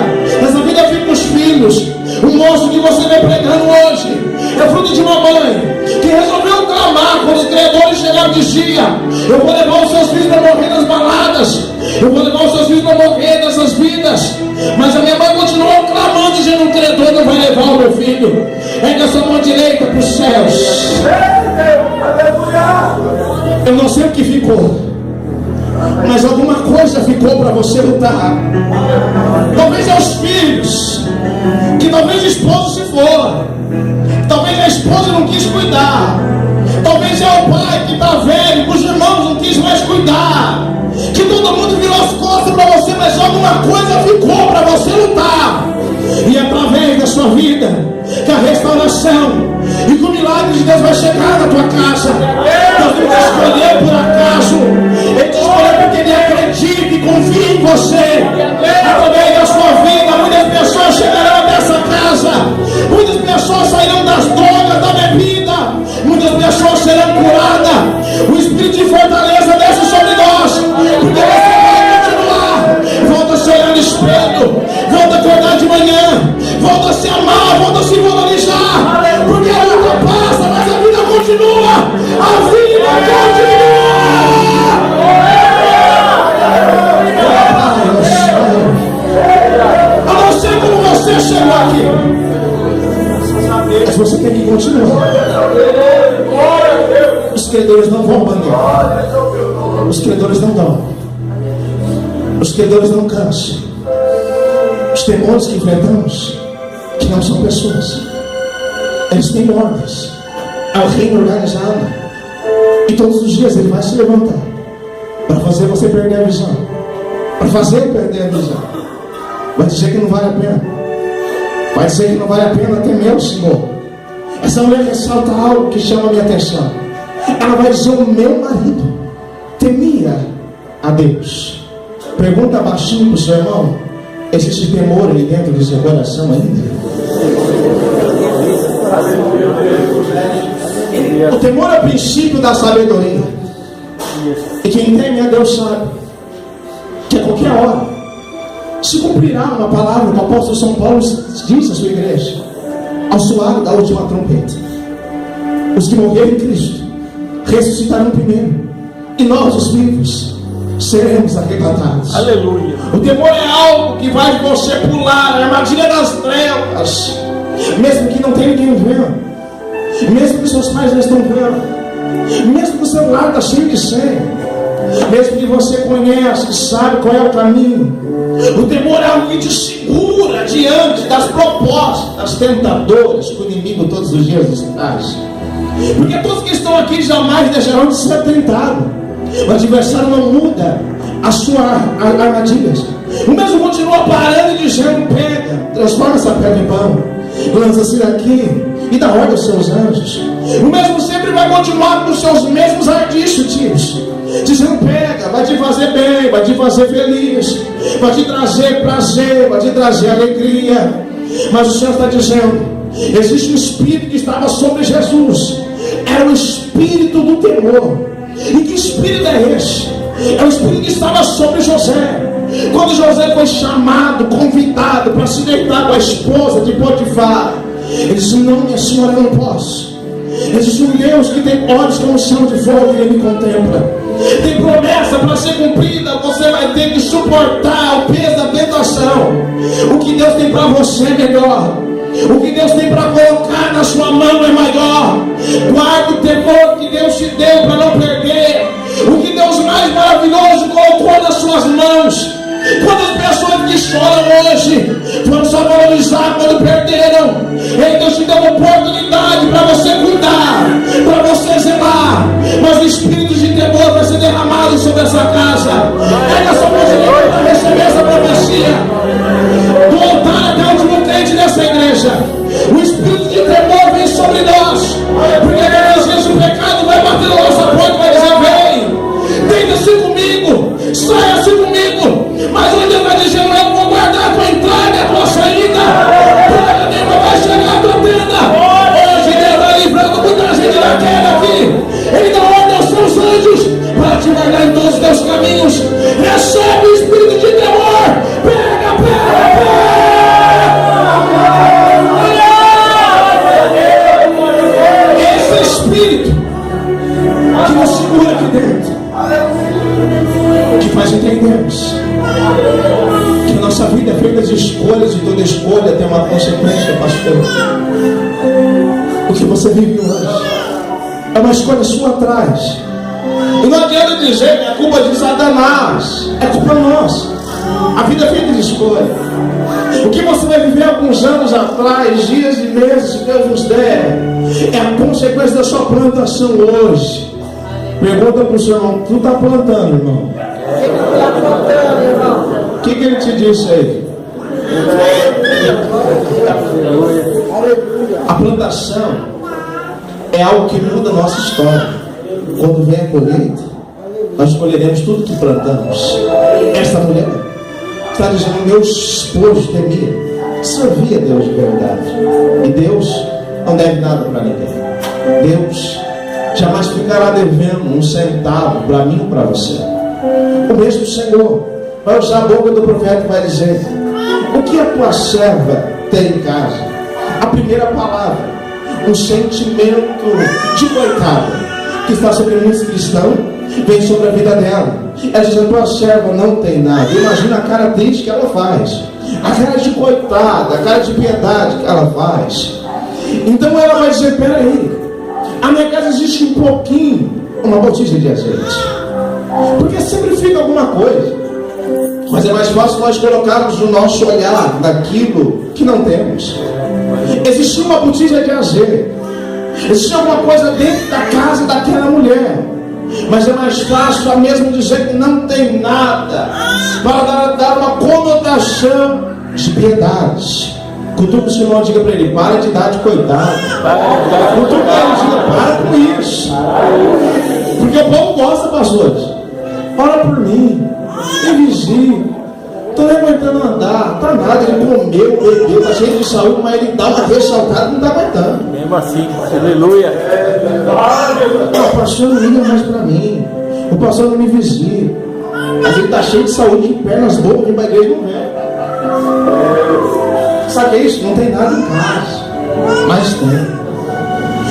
Nessa vida ficam os filhos. O moço que você vem pregando hoje é fruto de uma mãe que resolveu clamar quando os credores chegaram de dia: eu vou levar os seus filhos para morrer nas baladas, eu vou levar os seus filhos para morrer nessas vidas. Mas a minha mãe continuou clamando, dizendo: o credor não vai levar o meu filho. Ergue a sua mão direita para os céus. Eu não sei o que ficou, mas alguma coisa ficou para você lutar. Talvez é os filhos, que talvez o esposo se for, talvez a esposa não quis cuidar, talvez é o pai que está velho, os irmãos não quis mais cuidar, que todo mundo virou as costas para você, mas alguma coisa ficou para você lutar. E é através da sua vida que a restauração e que o milagre de Deus vai chegar na tua casa. Deus não te escolheu por acaso, Ele te escolheu porque Ele acredita e confia em você. Através da sua vida, muitas pessoas chegarão até essa casa, muitas pessoas sairão das drogas, da bebida, muitas pessoas serão curadas. O Espírito de fortaleza desce sobre nós, porque você vai continuar. Volta a se olhar no espelho, volta a acordar de manhã, volta a se amar, volta a se valorizar, porque a luta passa, mas a vida continua. A vida continua. Eu não sei como você chegou aqui, mas você tem que continuar. Os credores não vão abandonar, os credores não dão, os credores não cansam. Os temores que enfrentamos, que não são pessoas, eles têm ordens. É o reino organizado, e todos os dias ele vai se levantar para fazer você perder a visão, para fazer perder a visão. Vai dizer que não vale a pena, vai dizer que não vale a pena temer o Senhor. Essa mulher ressalta algo que chama a minha atenção. Ela vai dizer: o meu marido temia a Deus. Pergunta baixinho para o seu irmão: existe temor aí dentro do seu coração ainda? O temor é o princípio da sabedoria. E quem teme a Deus sabe que a qualquer hora se cumprirá uma palavra que o apóstolo São Paulo diz à sua igreja: ao soar da última trombeta, os que morreram em Cristo ressuscitarão primeiro, e nós, os vivos, seremos arrebatados. Aleluia. O temor é algo que faz você pular a armadilha das trevas, mesmo que não tenha ninguém vendo, mesmo que seus pais não estão vendo, mesmo que o seu lar está cheio de sangue, mesmo que você conhece e sabe qual é o caminho. O temor é algo que te segura diante das propostas tentadoras que o inimigo todos os dias nos traz. Porque todos que estão aqui jamais deixarão de ser tentados. O adversário não muda, as suas armadilhas. O mesmo continua parando e dizendo: pega, transforma essa pedra em pão, lança-se daqui e dá ordem aos seus anjos. O mesmo sempre vai continuar com os seus mesmos ardis dizendo: pega, vai te fazer bem, vai te fazer feliz, vai te trazer prazer, vai te trazer alegria. Mas o Senhor está dizendo: existe um espírito que estava sobre Jesus, era o espírito do temor. E que espírito é esse? É o espírito que estava sobre José. Quando José foi chamado, convidado para se deitar com a esposa de Potifar, ele disse: não, minha senhora, eu não posso. Existe um Deus que tem olhos como chão de fogo e ele me contempla. Tem promessa para ser cumprida. Você vai ter que suportar o peso da tentação. O que Deus tem para você é melhor. O que Deus tem para colocar na sua mão é maior. Guarde o temor que Deus te deu para não perder. O que Deus mais maravilhoso colocou nas suas mãos. Quantas pessoas que choram hoje foram só valorizadas quando perderam. Ei, Deus te deu uma oportunidade para você cuidar, para você zelar. Mas o espírito de temor vai ser derramado sobre essa casa. Pega essa música para receber essa profecia. Do altar até o último crente dessa igreja, o espírito de temor vem sobre nós. Porque às vezes o pecado vai bater na nossa porta e vai dizer: vem, deita-se comigo, saia-se comigo. Mas onde Deus vai dizer: eu vou guardar a tua entrada e a tua saída, praga nenhuma vai chegar à tua tenda. Hoje Deus está livrando muita gente da queda aqui. Ele dá ordem aos seus anjos para te guardar em todos os teus caminhos. Recebe o espírito de temor. Pega, pega, pega. Esse espírito que nos segura aqui dentro, que faz entendermos que nossa vida é feita de escolhas e toda escolha tem uma consequência, pastor. O que você vive hoje é uma escolha sua atrás. E não adianta dizer que é culpa de Satanás, é culpa nossa. A vida é feita de escolha. O que você vai viver alguns anos atrás, dias e meses, se Deus nos der, é a consequência da sua plantação hoje. Pergunta para o seu irmão: tu está plantando, irmão? O que ele te disse aí? A plantação é algo que muda a nossa história. Quando vem a colheita, nós colheremos tudo que plantamos. Essa mulher está dizendo: meu esposo temia, servia a Deus de verdade. E Deus não deve nada para ninguém. Deus jamais ficará devendo um centavo para mim ou para você. O mesmo Senhor vai usar a boca do profeta e vai dizer: o que a tua serva tem em casa? A primeira palavra, um sentimento de coitada que está sobre muitos cristãos, vem sobre a vida dela. Ela diz: a tua serva não tem nada. Imagina a cara triste que ela faz, a cara de coitada, a cara de piedade que ela faz. Então ela vai dizer: peraí, a minha casa existe um pouquinho, uma botija de azeite, porque sempre fica alguma coisa. Mas é mais fácil nós colocarmos o nosso olhar naquilo que não temos. Existia uma botija de azeite, existia alguma coisa dentro da casa daquela mulher. Mas é mais fácil a mesmo dizer que não tem nada, para dar uma conotação de piedade. Cutuca o Senhor, diga para ele: para de dar de coitado. Cutuca ele, diga: para com isso. Porque o povo gosta, pastores. Ora por mim, me vigia. Estou nem aguentando andar, tá nada. Ele comeu, bebeu, está cheio de saúde, mas ele dá uma ressaltada, não está aguentando. Mesmo assim, aleluia. O pastor não liga mais para mim, o pastor não me vigia, mas ele está cheio de saúde, de pernas boas, de igreja não vem. Sabe o que é isso? Não tem nada em casa, mas tem.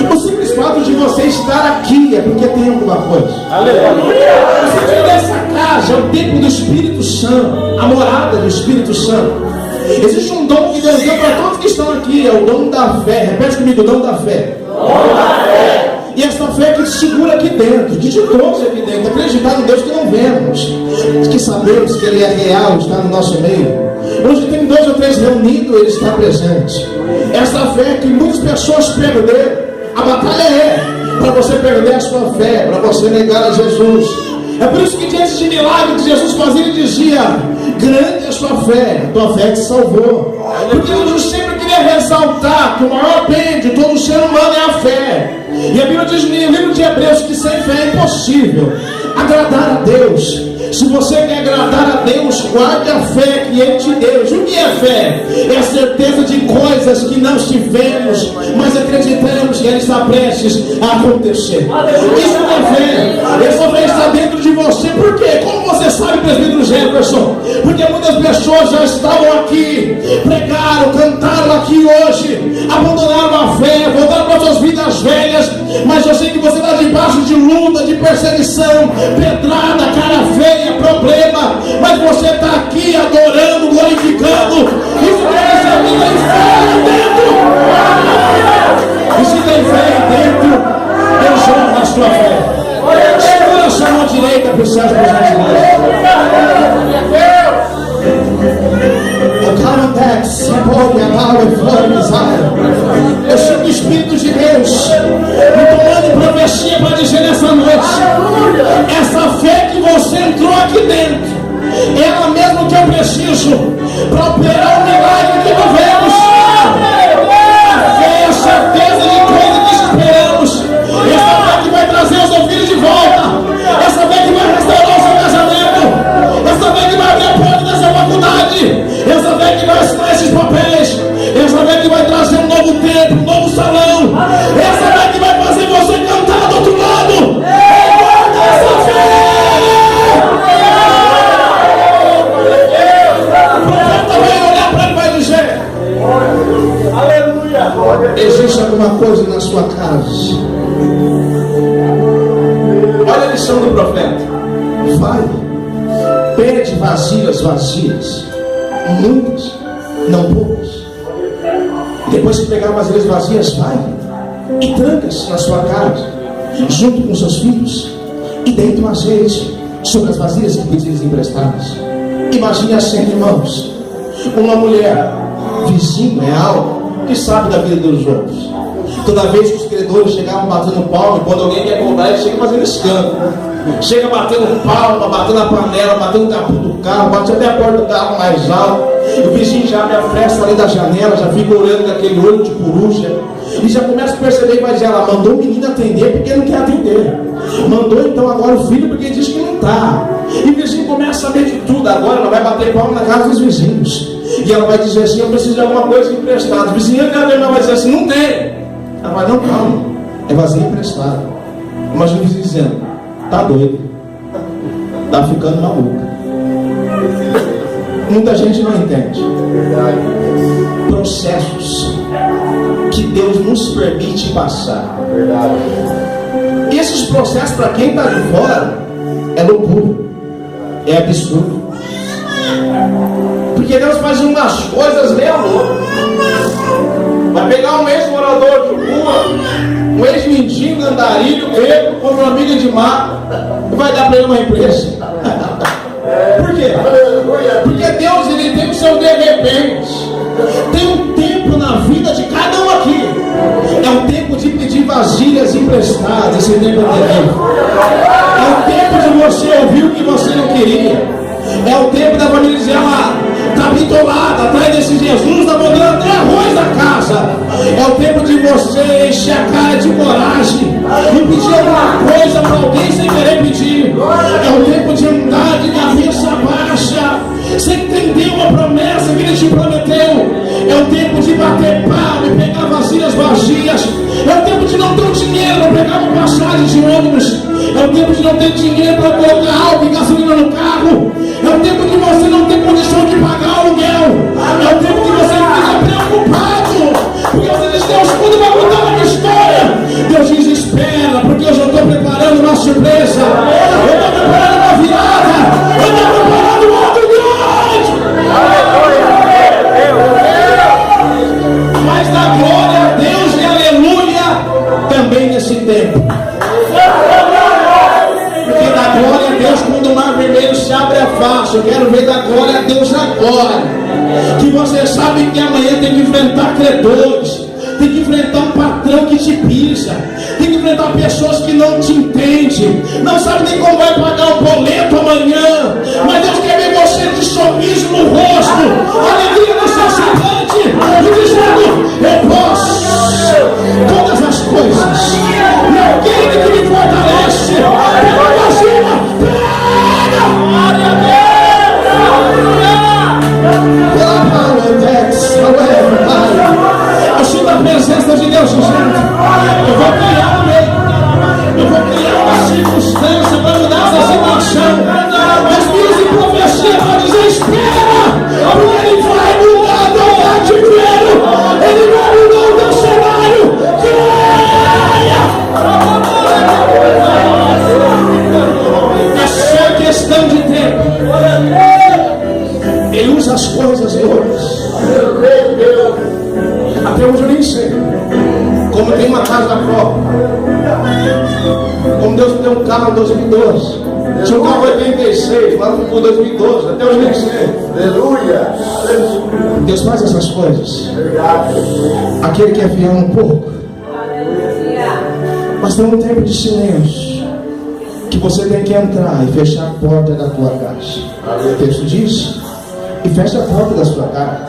O simples fato de você estar aqui é porque tem alguma coisa. Aleluia. O sentido dessa casa é o templo do Espírito Santo, a morada do Espírito Santo. Existe um dom que Deus deu para todos que estão aqui, é o dom da fé. Repete comigo: o dom da fé. Dom da fé. E essa fé que te segura aqui dentro, que te trouxe aqui dentro, acreditar no Deus que não vemos, que sabemos que Ele é real, está no nosso meio. Onde tem 2 ou 3 reunidos, Ele está presente. Essa fé que muitas pessoas perderam. A batalha é para você perder a sua fé, para você negar a Jesus. É por isso que diante de milagre que Jesus fazia, ele dizia: grande é a sua fé te salvou. Porque Jesus sempre queria ressaltar que o maior bem de todo ser humano é a fé. E a Bíblia diz no livro de Hebreus que sem fé é impossível agradar a Deus. Se você quer agradar a Deus, guarde a fé que Ele te deu. O que é fé? É a certeza de coisas que não estivemos, mas acreditamos que Ele está prestes a acontecer. Isso é fé. Essa fé está dentro de você. Por quê? Como você sabe, presbítero Jefferson? Porque muitas pessoas já estavam aqui, pregaram, cantaram aqui hoje, abandonaram a fé, voltaram para suas vidas velhas. Mas eu sei que você está debaixo de luta, de perseguição, pedrada, cara feia, problema, mas você está aqui adorando, glorificando. Isso quer dizer que tem fé aí dentro. E se tem fé aí dentro, Deus honra a sua fé. Segura a sua mão direita para os céus, por gentileza. Eu sinto o Espírito de Deus me tomando profecia para dizer nessa noite: essa fé que você entrou aqui dentro, ela mesmo que eu preciso para operar o milagre que não vemos. A fé é a certeza de coisa que esperamos. Essa fé que vai trazer os seus filhos de volta. Essa fé que vai restaurar o seu casamento. Essa fé que vai abrir a porta dessa faculdade. Essa fé que vai assinar esses papéis. Essa fé que vai trazer um novo templo, um novo salão. Essa fé que vai fazer você cantar do outro lado. Guarda essa fé. O profeta vai olhar para ele e vai dizer: aleluia. Existe alguma coisa na sua casa? Olha a lição do profeta. Vai, pede vasilhas vazias, muitas, não poucas. Depois que pegar vasilhas vazias, vai e tranca-se na sua casa, junto com seus filhos, e deita um azeite sobre as vasilhas que pedires emprestadas. Imagine assim, irmãos, uma mulher, vizinho, é algo que sabe da vida dos outros. Toda vez que os credores chegavam batendo palma, e quando alguém quer comprar, ele chega fazendo escândalo. Chega batendo palma, batendo a panela, batendo o capô do carro, bate até a porta do carro mais alto. E o vizinho já abre a fresta ali da janela, já fica olhando com aquele olho de coruja. E já começa a perceber que vai dizer: ela mandou o menino atender porque não quer atender. Mandou então agora o filho porque diz que não está. E o vizinho começa a saber de tudo. Agora ela vai bater palma na casa dos vizinhos. E ela vai dizer assim: eu preciso de alguma coisa emprestada. O vizinho vai dizer assim: não tem. Ela vai: não, calma, é vasilha emprestada. Imagina o vizinho dizendo: tá doido, tá ficando maluca. Muita gente não entende processos que Deus nos permite passar. E esses processos, para quem está de fora, é loucura, é absurdo. Porque Deus faz umas coisas meio loucas. Vai pegar um ex-morador de rua, um ex-mendigo, andarilho, grego, compra uma amiga de mar e vai dar para ele uma empresa. Por quê? Porque Deus, ele tem o seu de repente. Tem um tempo na vida de cada um aqui. É o tempo de pedir vasilhas emprestadas. Esse tempo é terrível. É o tempo de você ouvir o que você não queria. É o tempo da família dizer: ela está bitolada atrás desse Jesus, está mandando até arroz da casa. É o tempo de você encher a cara de coragem e pedir alguma coisa para alguém sem querer pedir. É o tempo de andar de cabeça baixa, sem entender uma promessa que Ele te prometeu. É o tempo de bater palma e pegar vasilhas vazias. É o tempo de não ter o dinheiro para pegar uma passagem de ônibus. É o tempo de não ter dinheiro para colocar álcool e gasolina no carro. É o tempo que você não tem condição de pagar o aluguel. É o tempo que você fica preocupado, porque você diz: Deus, quando vai mudar a minha história? Deus diz: espera, porque eu já estou preparando uma surpresa. Eu estou preparando uma virada. Eu estou preparando algo grande. Mas dá glória a Deus e aleluia também nesse tempo. Porque dá glória a Deus quando o mar vermelho se abre a face. Eu quero ver da glória a Deus agora. Que você sabe que amanhã tem que enfrentar credores, tem que enfrentar um patrão patrão que te pisa, tem que enfrentar pessoas que não te entendem, não sabe nem como vai pagar o boleto amanhã, mas Deus quer ver você de sorriso no rosto, alegria no seu semblante, e dizendo: eu posso todas as coisas naquele que me fortalece. Pega pra cima, pega! Glória a Deus! Eu sinto a presença de Deus, gente. Eu vou criar no meio, eu vou criar uma circunstância para mudar essa situação. Mas Deus em profecia para dizer: espera, porque Ele vai mudar o teu cativeiro, Ele vai mudar o teu cenário. É só questão de tempo. Ele usa as coisas de hoje. Até hoje eu nem sei como tem uma casa própria, como Deus me deu um carro em 2012, tinha um carro em 86, lá no 2012, até hoje eu nem sei. Aleluia! Deus faz essas coisas. Aquele que é fiel um pouco, mas tem um tempo de silêncio que você tem que entrar e fechar a porta da tua casa. O texto diz: e fecha a porta da sua casa,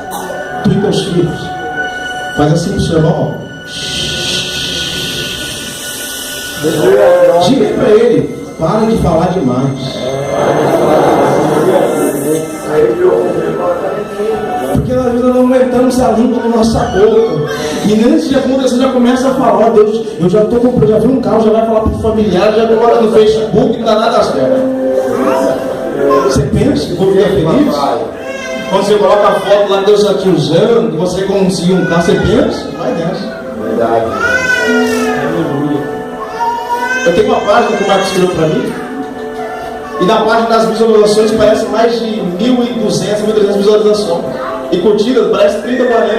tu e teus filhos. Faz assim pro seu irmão. Diga para ele: para de falar demais. Porque na vida não aumentamos a língua na nossa boca. E nesse segundo você já começa a falar: Deus, eu já estou comprando, já vi um carro, já vai falar para o familiar, já coloca no Facebook, não dá nada certo. Você pensa que vou ficar feliz? Quando você coloca a foto lá, Deus está te usando, você conseguiu um carro, você pensa? Vai nessa. Verdade. Eu tenho uma página que o Marcos escreveu para mim, e na página das visualizações parece mais de 1.200, 1.300 visualizações. E curtidas parece 30, 40.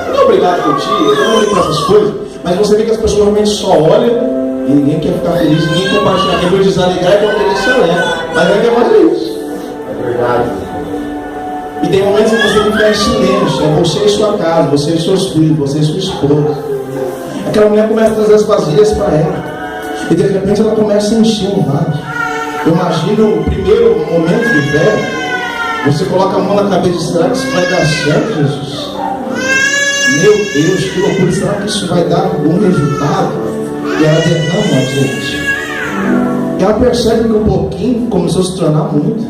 Não é obrigado a curtir, eu não ligo para essas coisas, mas você vê que as pessoas realmente só olham e ninguém quer ficar feliz, ninguém compartilha. Quem pode desalegrar é porque isso é, mas ninguém quer fazer isso. É verdade. E tem momentos em que você tem que ficar em silêncio. É você e sua casa, você e seus filhos, você e sua esposa. Aquela mulher começa a trazer as vasilhas para ela. E de repente ela começa a encher um vaso. Eu imagino o primeiro momento de fé. Você coloca a mão na cabeça e diz: será que isso vai dar certo, Jesus? Meu Deus, que loucura! Será que isso vai dar algum resultado? E ela derrama a gente. E ela percebe que um pouquinho começou a se tornar muito.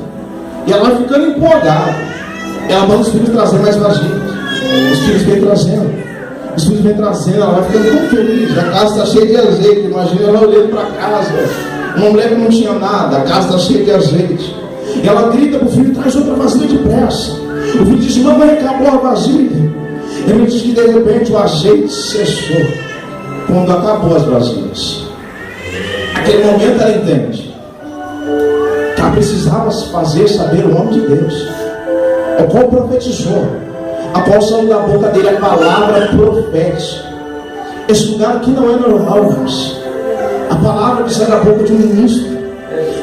E ela vai ficando empolgada. Ela manda os filhos trazer mais vasilhas. Os filhos vêm trazendo. Os filhos vêm trazendo. Ela vai ficando tão feliz. A casa está cheia de azeite. Imagina ela olhando para casa. Uma mulher que não tinha nada. A casa está cheia de azeite. E ela grita para o filho: traz outra vasilha depressa. O filho diz: mamãe, acabou a vasilha. Ele diz que de repente o azeite cessou quando acabou as vasilhas. Naquele momento ela entende que ela precisava fazer saber o nome de Deus, o qual profetizou, a qual saiu da boca dele a palavra profética. Esse lugar aqui não é normal, irmãos. A palavra que sai da boca de um ministro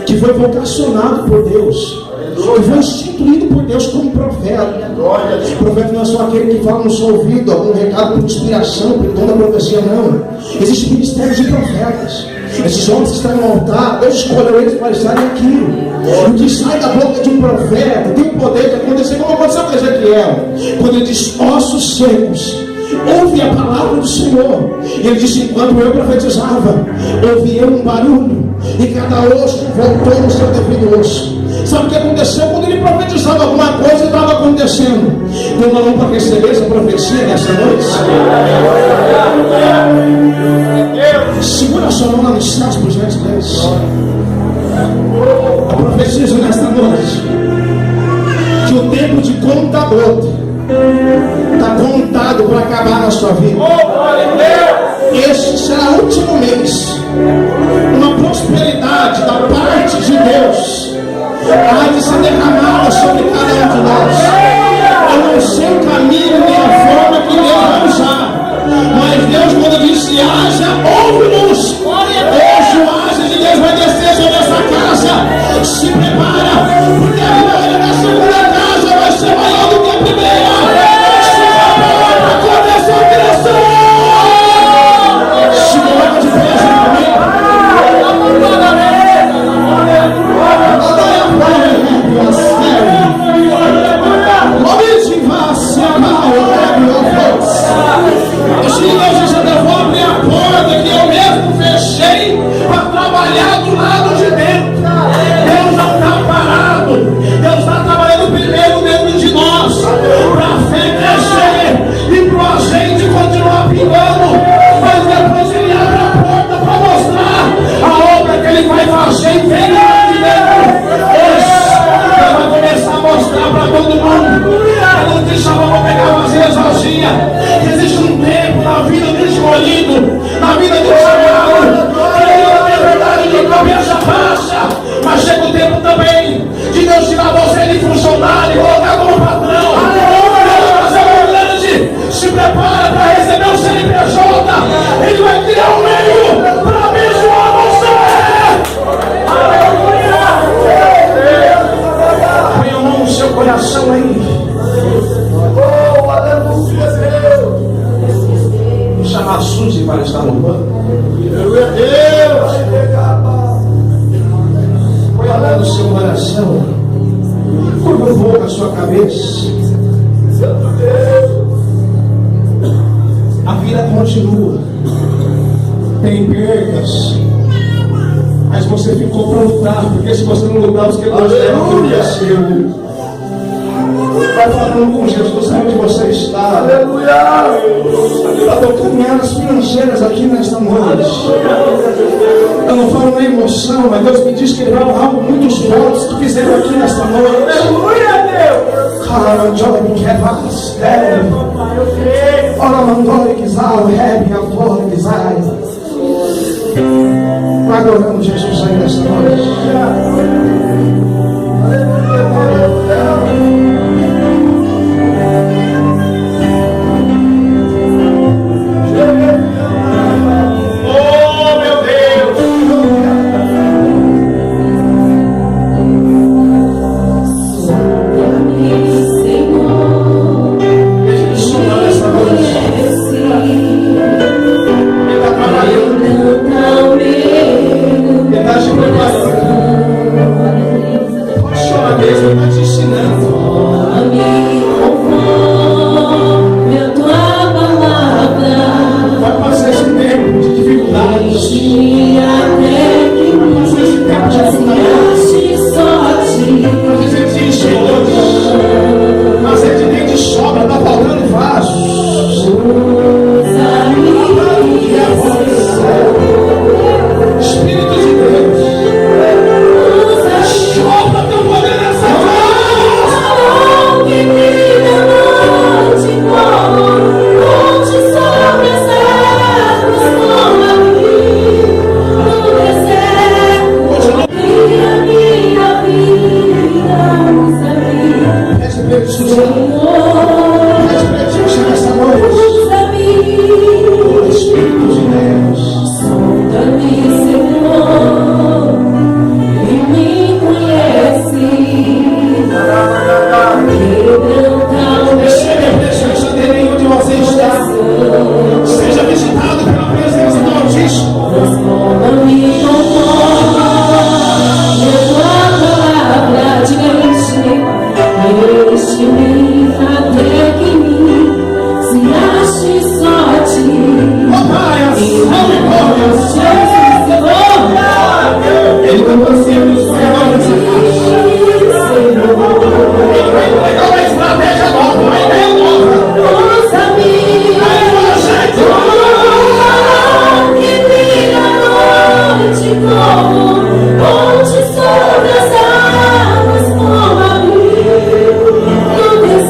que foi vocacionado por Deus, que foi instituído por Deus como profeta. O profeta não é só aquele que fala no seu ouvido algum recado por inspiração, por dom da profecia, não. Existem ministérios de profetas. Esses homens que estão no altar, Deus escolheu eles para estarem aqui. O que sai da boca de um profeta tem o poder de acontecer como aconteceu com Ezequiel, quando ele diz: ossos secos, ouve a palavra do Senhor. E ele disse: enquanto eu profetizava, ouvi eu um barulho, e cada osso voltou no seu devido osso. Sabe o que aconteceu? Quando ele profetizava alguma coisa, estava acontecendo. Tem uma mão para receber essa profecia nessa noite? Segura a sua mão lá nos céus, por gentileza. Eu profetizo nesta noite que o tempo de conta-gota está contado para acabar na sua vida. Este será o último mês. Uma prosperidade da parte de Deus há de ser derramada sobre cada um de nós. Eu não sei o caminho nem a forma que Deus vai usar, mas Deus, quando disse haja, ouve-nos. Hoje o haja de Deus vai descer sobre essa casa. Se prepara, porque a glória da segunda casa vai ser maior do que a primeira. Se prepara para começar a crescer. mãe. Oh, aleluia, Deus. Vou chamar a Suzy para estar no banco. Aleluia, Deus. Põe a mão no seu coração. Curva um pouco a sua cabeça. Santo Deus. A vida continua. Tem perdas. Mas você ficou para lutar. Porque se você não lutar, os que Deus é seu. Vai falando com Jesus, sabe onde você está. Aleluia. Eu estou caminhadas financeiras aqui nesta noite. Eu não falo na emoção, mas Deus me diz que Ele vai honrar muitos votos que fizeram aqui nesta noite. Aleluia, Deus. Cara, Joy, que é mais. Ora, mandou que zau, rebe, a flor que zai. Adoramos Jesus aí nesta noite. Onde sobre as águas como abrir no deserto.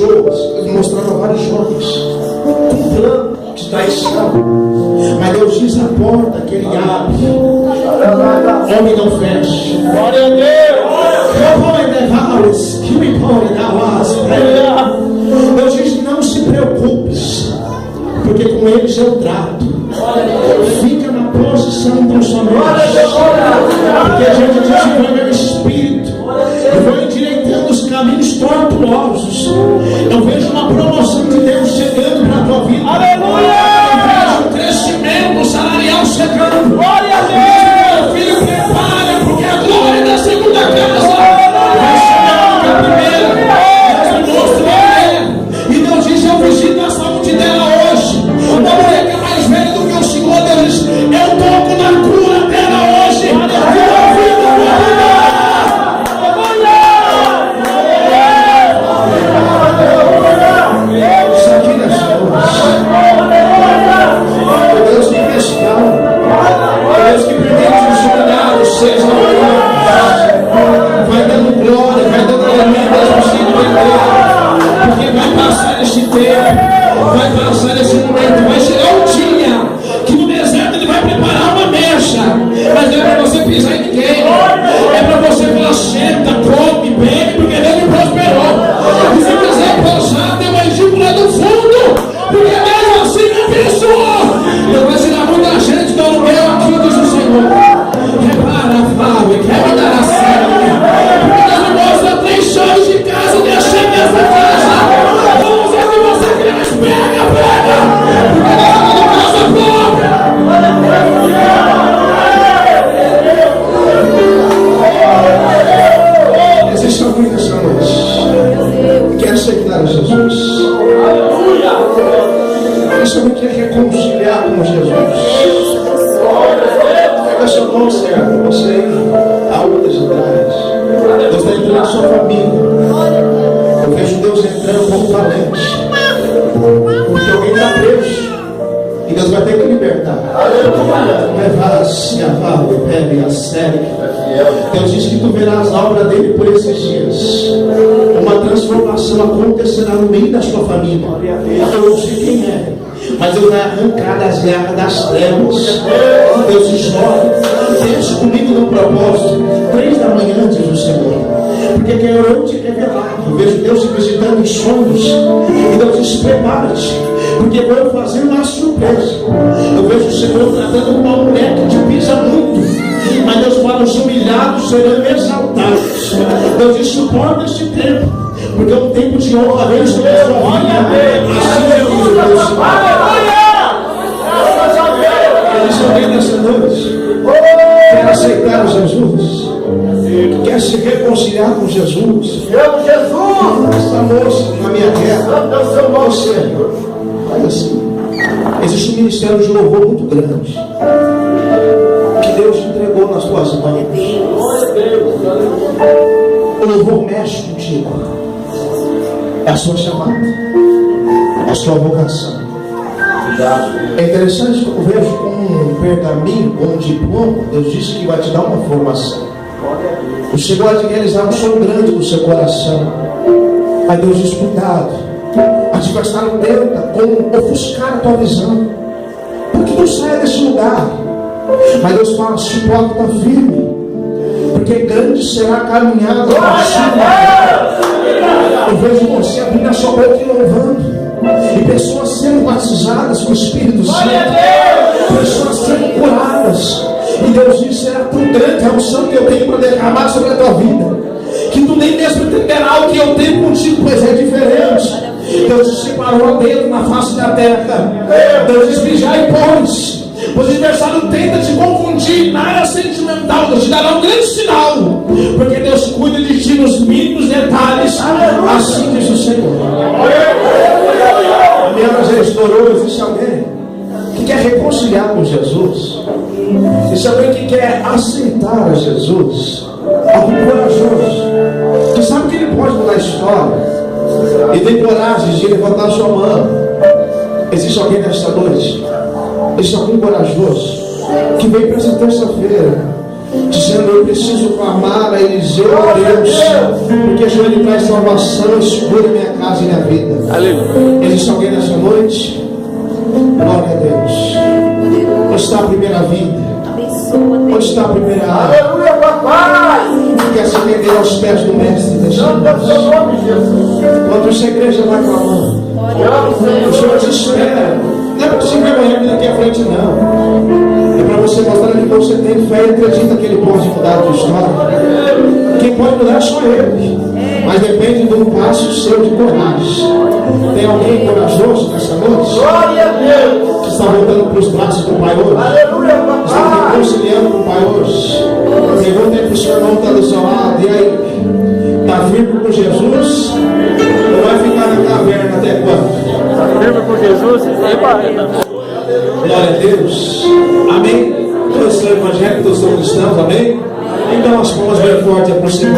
pessoas, eles mostraram vários jovens com plano de traição. Mas Deus diz: a porta que Ele abre, homem não fecha. Glória a Deus. Deus diz: não se preocupe, porque com eles eu trato. Fica na posição tão somente, porque a gente diz que o meu espírito, eu vou endireitando os caminhos tortuosos. Eu vejo uma promoção de Deus chegando para a tua vida. Aleluia. Eu vejo um crescimento salarial chegando. Glória a Deus. Meu filho, prepara, porque a glória da segunda casa vai chegar na primeira. Deus me mostra uma mulher, e Deus diz: eu visito a saúde dela hoje. Uma mulher que é mais velha do que o Senhor, Deus diz: eu toco na cura dela hoje. E a vida vai mudar. Isso aqui nas o Deus que pescar, o Deus que permite os humilhados sejam vai dando glória, vai dando alegria, Deus se entender, porque vai passar este tempo, vai passar esse momento, vai chegar um dia que no deserto Ele vai preparar uma mecha, mas não é para você pisar em ninguém, é para você falar: senta, come, bebe, porque Deus me prosperou. E se quiser posar, tem uma edícula do fundo, porque Deus assim me abençoou. Deus vai tirar muita gente do aluguel aqui, diz o Senhor. Repara, Flávia, quer me dar a sério, porque Deus me mostra 3 chaves de casa, deixei nessa casa. Vamos ver que você quer, mas pega, porque Deus está dando casa própria. Existe alguém nessa noite que quer aceitar a Jesus? Você não quer reconciliar com Jesus? Pega sua mão, Senhor, você aí, há outras atrás. Deus está entrando na sua família. Eu vejo Deus entrando como valente, porque alguém está preso e Deus vai ter que libertar. Levar-se a valor, pele, a sério. Deus diz que tu verás a obra dele por esses dias. Uma transformação acontecerá no meio da sua família. Eu não sei quem é, mas Deus vai arrancar das garras das trevas. Deus diz: olha, pense comigo no propósito. 3 da manhã, diz o Senhor, porque quero te revelar. Eu vejo Deus te visitando em sonhos, e Deus diz: prepara-te, porque vou fazer uma surpresa. Eu vejo o Senhor tratando uma mulher que te pisa muito, mas Deus fala: os humilhados serão exaltados. Deus diz: suporta este tempo, porque é um tempo de honra vem sobre a sua vida. Assim é o Deus. Existe alguém nessa noite quer aceitar Jesus, quer se reconciliar com Jesus? Essa moça na minha guerra, você, olha assim, existe um ministério de louvor muito grande que Deus te entregou nas tuas mãos. O louvor mexe contigo, é a sua chamada, é a sua vocação. É interessante que eu vejo com um pergaminho, com um diploma. Deus disse que vai te dar uma formação. O Senhor há de realizar um sonho grande no seu coração. Mas Deus diz: cuidado, o adversário tenta como ofuscar a tua visão, porque tu saia desse lugar. Mas Deus fala: suporta firme, porque grande será a caminhada. Eu vejo você abrindo a sua boca e louvando, e pessoas sendo batizadas com o Espírito Santo, pessoas sendo curadas. E Deus diz: será tão grande a unção que eu tenho para derramar sobre a tua vida, que tu nem mesmo entenderá o que eu tenho contigo, pois é diferente. Deus te separou a dedo na face da terra. Deus diz: vigiai, pois o adversário tenta te confundir na área sentimental. Deus te dará um grande sinal, porque Deus cuida de ti nos mínimos detalhes. Assim diz o Senhor. A minha já estourou. Existe alguém que quer reconciliar com Jesus? Existe alguém que quer aceitar a Jesus? Algum corajoso que sabe que ele pode mudar a história e tem coragem de levantar sua mão? Existe alguém nesta noite? Existe algum corajoso que veio para essa terça-feira dizendo: dizendo: eu preciso clamar a Eliseu, Deus, porque só Ele traz salvação, escura minha casa e minha vida. Aleluia. Existe alguém nessa noite? Glória a Deus. Onde está a primeira vida? Onde está a primeira água? Aleluia, papai! Quer se render aos pés do Mestre das Santo seu Senhoras? nome, Jesus. Quando essa igreja vai clamando, o Senhor te espera. Não é para te se envergonhar aqui daqui à frente, não. É para você mostrar que você tem fé e acredita que Ele pode mudar a tua história. Quem pode mudar sou Ele. Mas depende de um passo seu de coragem. Tem alguém corajoso nessa noite? Glória a Deus. Que está voltando para os braços do Pai hoje? Aleluia, Está papai! reconciliando com o Pai hoje? Pergunta aí para o seu irmão que está do seu lado. E aí? Está firme com Jesus? Ou vai ficar na caverna até quando? Firme por Jesus e barreta. Glória a Deus. Amém? Todos são evangélicos, todos são cristãos. Amém? Então as palmas bem fortes é para o Senhor.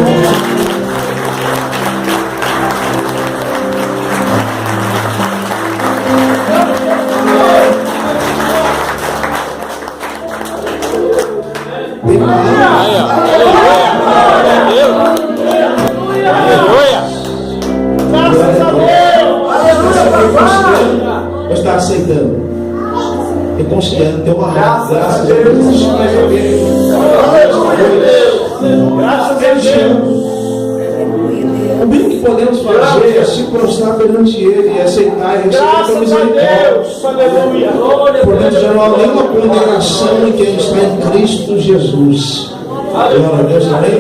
Aí, ó. Aleluia. Graças a Deus. Ou está aceitando? Reconciliando, tem uma razão. Graças a Deus. Graças a Deus. O mínimo que podemos fazer é se prostrar perante Ele e aceitar e receber a Graças a misericórdia. Deus. Aleluia. Portanto, já não há nenhuma condenação em quem está em Cristo Jesus. Glória a Deus, amém?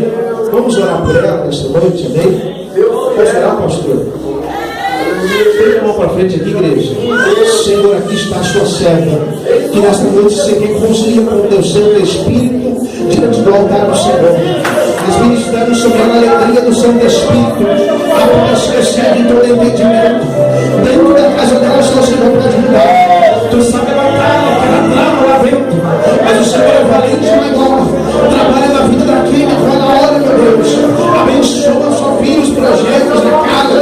Vamos orar por ela nesta noite, amém? Vamos orar, pastor? Vem a mão para frente aqui, igreja. Senhor, aqui está a sua serva, que nesta noite se reconcilia com o teu Santo Espírito diante do altar do Senhor. Espírito, dando sobre ela a alegria do Santo Espírito, a paz que excede todo entendimento. Dentro da casa dela, só o Senhor pode mudar. Tu sabe a batalha que ela trama lá dentro, mas o Senhor é valente e maior. Trabalha na vida daquele que fala: olha, meu Deus, abençoa sua filha, os projetos da casa,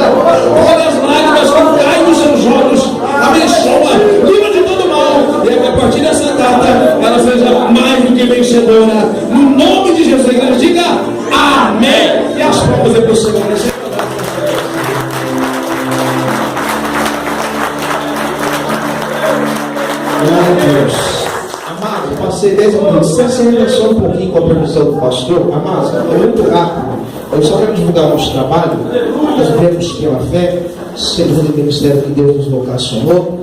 olha as lágrimas que caem dos seus olhos, abençoa, livra de todo mal, e que a partir dessa data ela seja mais do que vencedora, no nome de Jesus. A igreja diga amém, e as palmas é para o Senhor. Glória a Deus. Amado, passei 10 minutos. Você ainda só um pouquinho com a permissão do pastor? Amado, é muito rápido. Eu só quero divulgar o nosso trabalho. Nós vivemos pela fé, segundo o ministério que Deus nos vocacionou.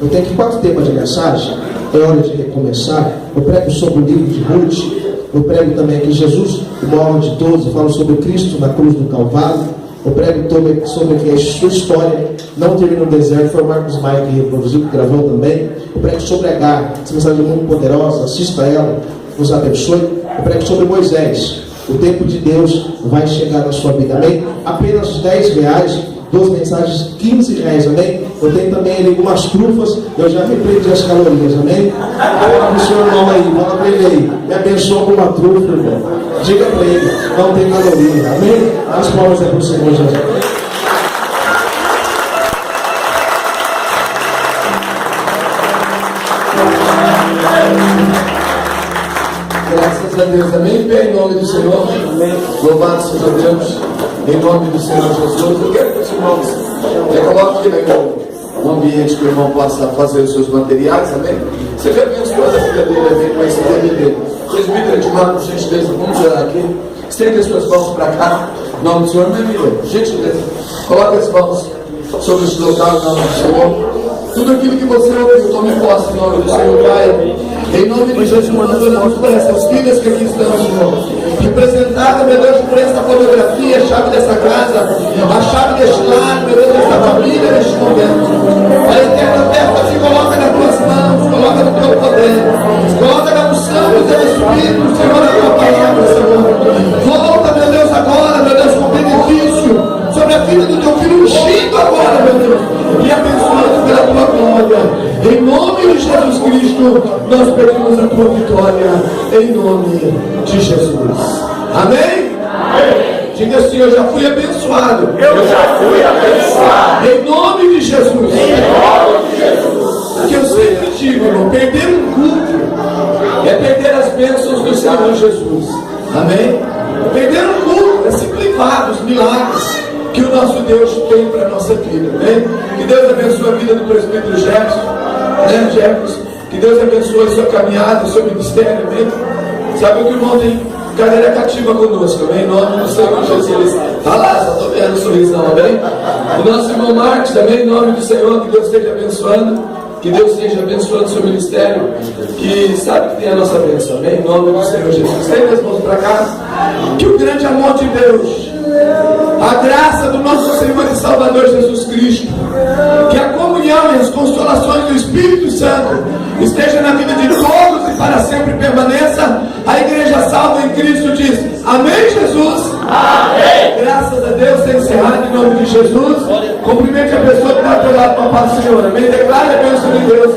Eu tenho aqui 4 temas de mensagem. É hora de recomeçar. Eu prego sobre o livro de Ruth. Eu prego também que Jesus, o maior de todos, eu falo sobre Cristo na cruz do Calvário. Eu prego sobre que a sua história não termina no deserto. Foi o Marcos Maia que reproduziu, que gravou também. Eu prego sobre Agar, essa mensagem é muito poderosa, assista ela, nos abençoe. Eu prego sobre Moisés. O tempo de Deus vai chegar na sua vida, amém? Apenas R$10, 2 mensagens, R$15, amém? Eu tenho também ali algumas trufas, eu já repreendi as calorias, amém? Fala pro seu irmão aí, fala para ele aí, me abençoa com uma trufa, irmão. Diga para ele, não tem caloria, amém? As palmas é para o Senhor Jesus. Graças a Deus, amém? Bem, em nome do Senhor, louvado seja Deus, em nome do Senhor Jesus. Eu quero que os irmãos coloquem no ambiente que o irmão possa fazer os seus materiais, amém? Seja abençoado a vida dele, amém? Com esse DVD. Presbítero Edmar, por gentileza, vamos orar aqui. Estende as suas mãos para cá, em nome do Senhor, minha vida, gentileza. Coloque as mãos sobre esse local, em nome do Senhor. Tudo aquilo que você ouviu, tome posse em nome do Senhor, Pai. Em nome de Jesus, nós oramos por essas filhas que aqui estão, Senhor. Representada, meu Deus, por essa fotografia, a chave dessa casa, a chave deste lar, meu Deus, dessa família, neste momento. A eterna festa se coloca nas tuas mãos, coloca no teu poder, coloca na unção do teu Espírito, Senhor, na tua palavra, Senhor. Volta, meu Deus, agora, meu Deus, com benefício sobre a vida do teu filho ungido agora, meu Deus, e abençoado pela tua glória. Em nome de Jesus Cristo, nós pedimos a tua vitória, em nome de Jesus. Amém? Amém. Diga assim: eu já fui abençoado. Eu já fui abençoado. Em nome de Jesus. Em nome de Jesus. Que eu sempre digo, irmão, perder um culto é perder as bênçãos do Senhor Jesus. Amém? Perder o culto é se privar dos milagres que o nosso Deus tem para a nossa vida. Amém? Que Deus abençoe a vida do presbítero Jefferson, né, Jefferson? Que Deus abençoe a sua caminhada, o seu ministério. Amém? Sabe o que o irmão tem cadeira cativa conosco, amém? Em nome do Senhor Jesus. Está lá, só estou vendo o sorrisão, amém? O nosso irmão Marcos também, em nome do Senhor, que Deus esteja abençoando. Que Deus esteja abençoando o seu ministério, que sabe que tem a nossa bênção, amém? Em nome do Senhor Jesus. Estenda as mãos para cá. Que o grande amor de Deus, a graça do nosso Senhor e Salvador Jesus Cristo, que a comunhão e as consolações do Espírito Santo esteja na vida de todos e para sempre permaneça. A igreja salva em Cristo diz: amém, Jesus? Amém. Graças a Deus, está encerrado em nome de Jesus. Cumprimente a pessoa que está do lado para o Senhor. Amém. Declare a bênção de Deus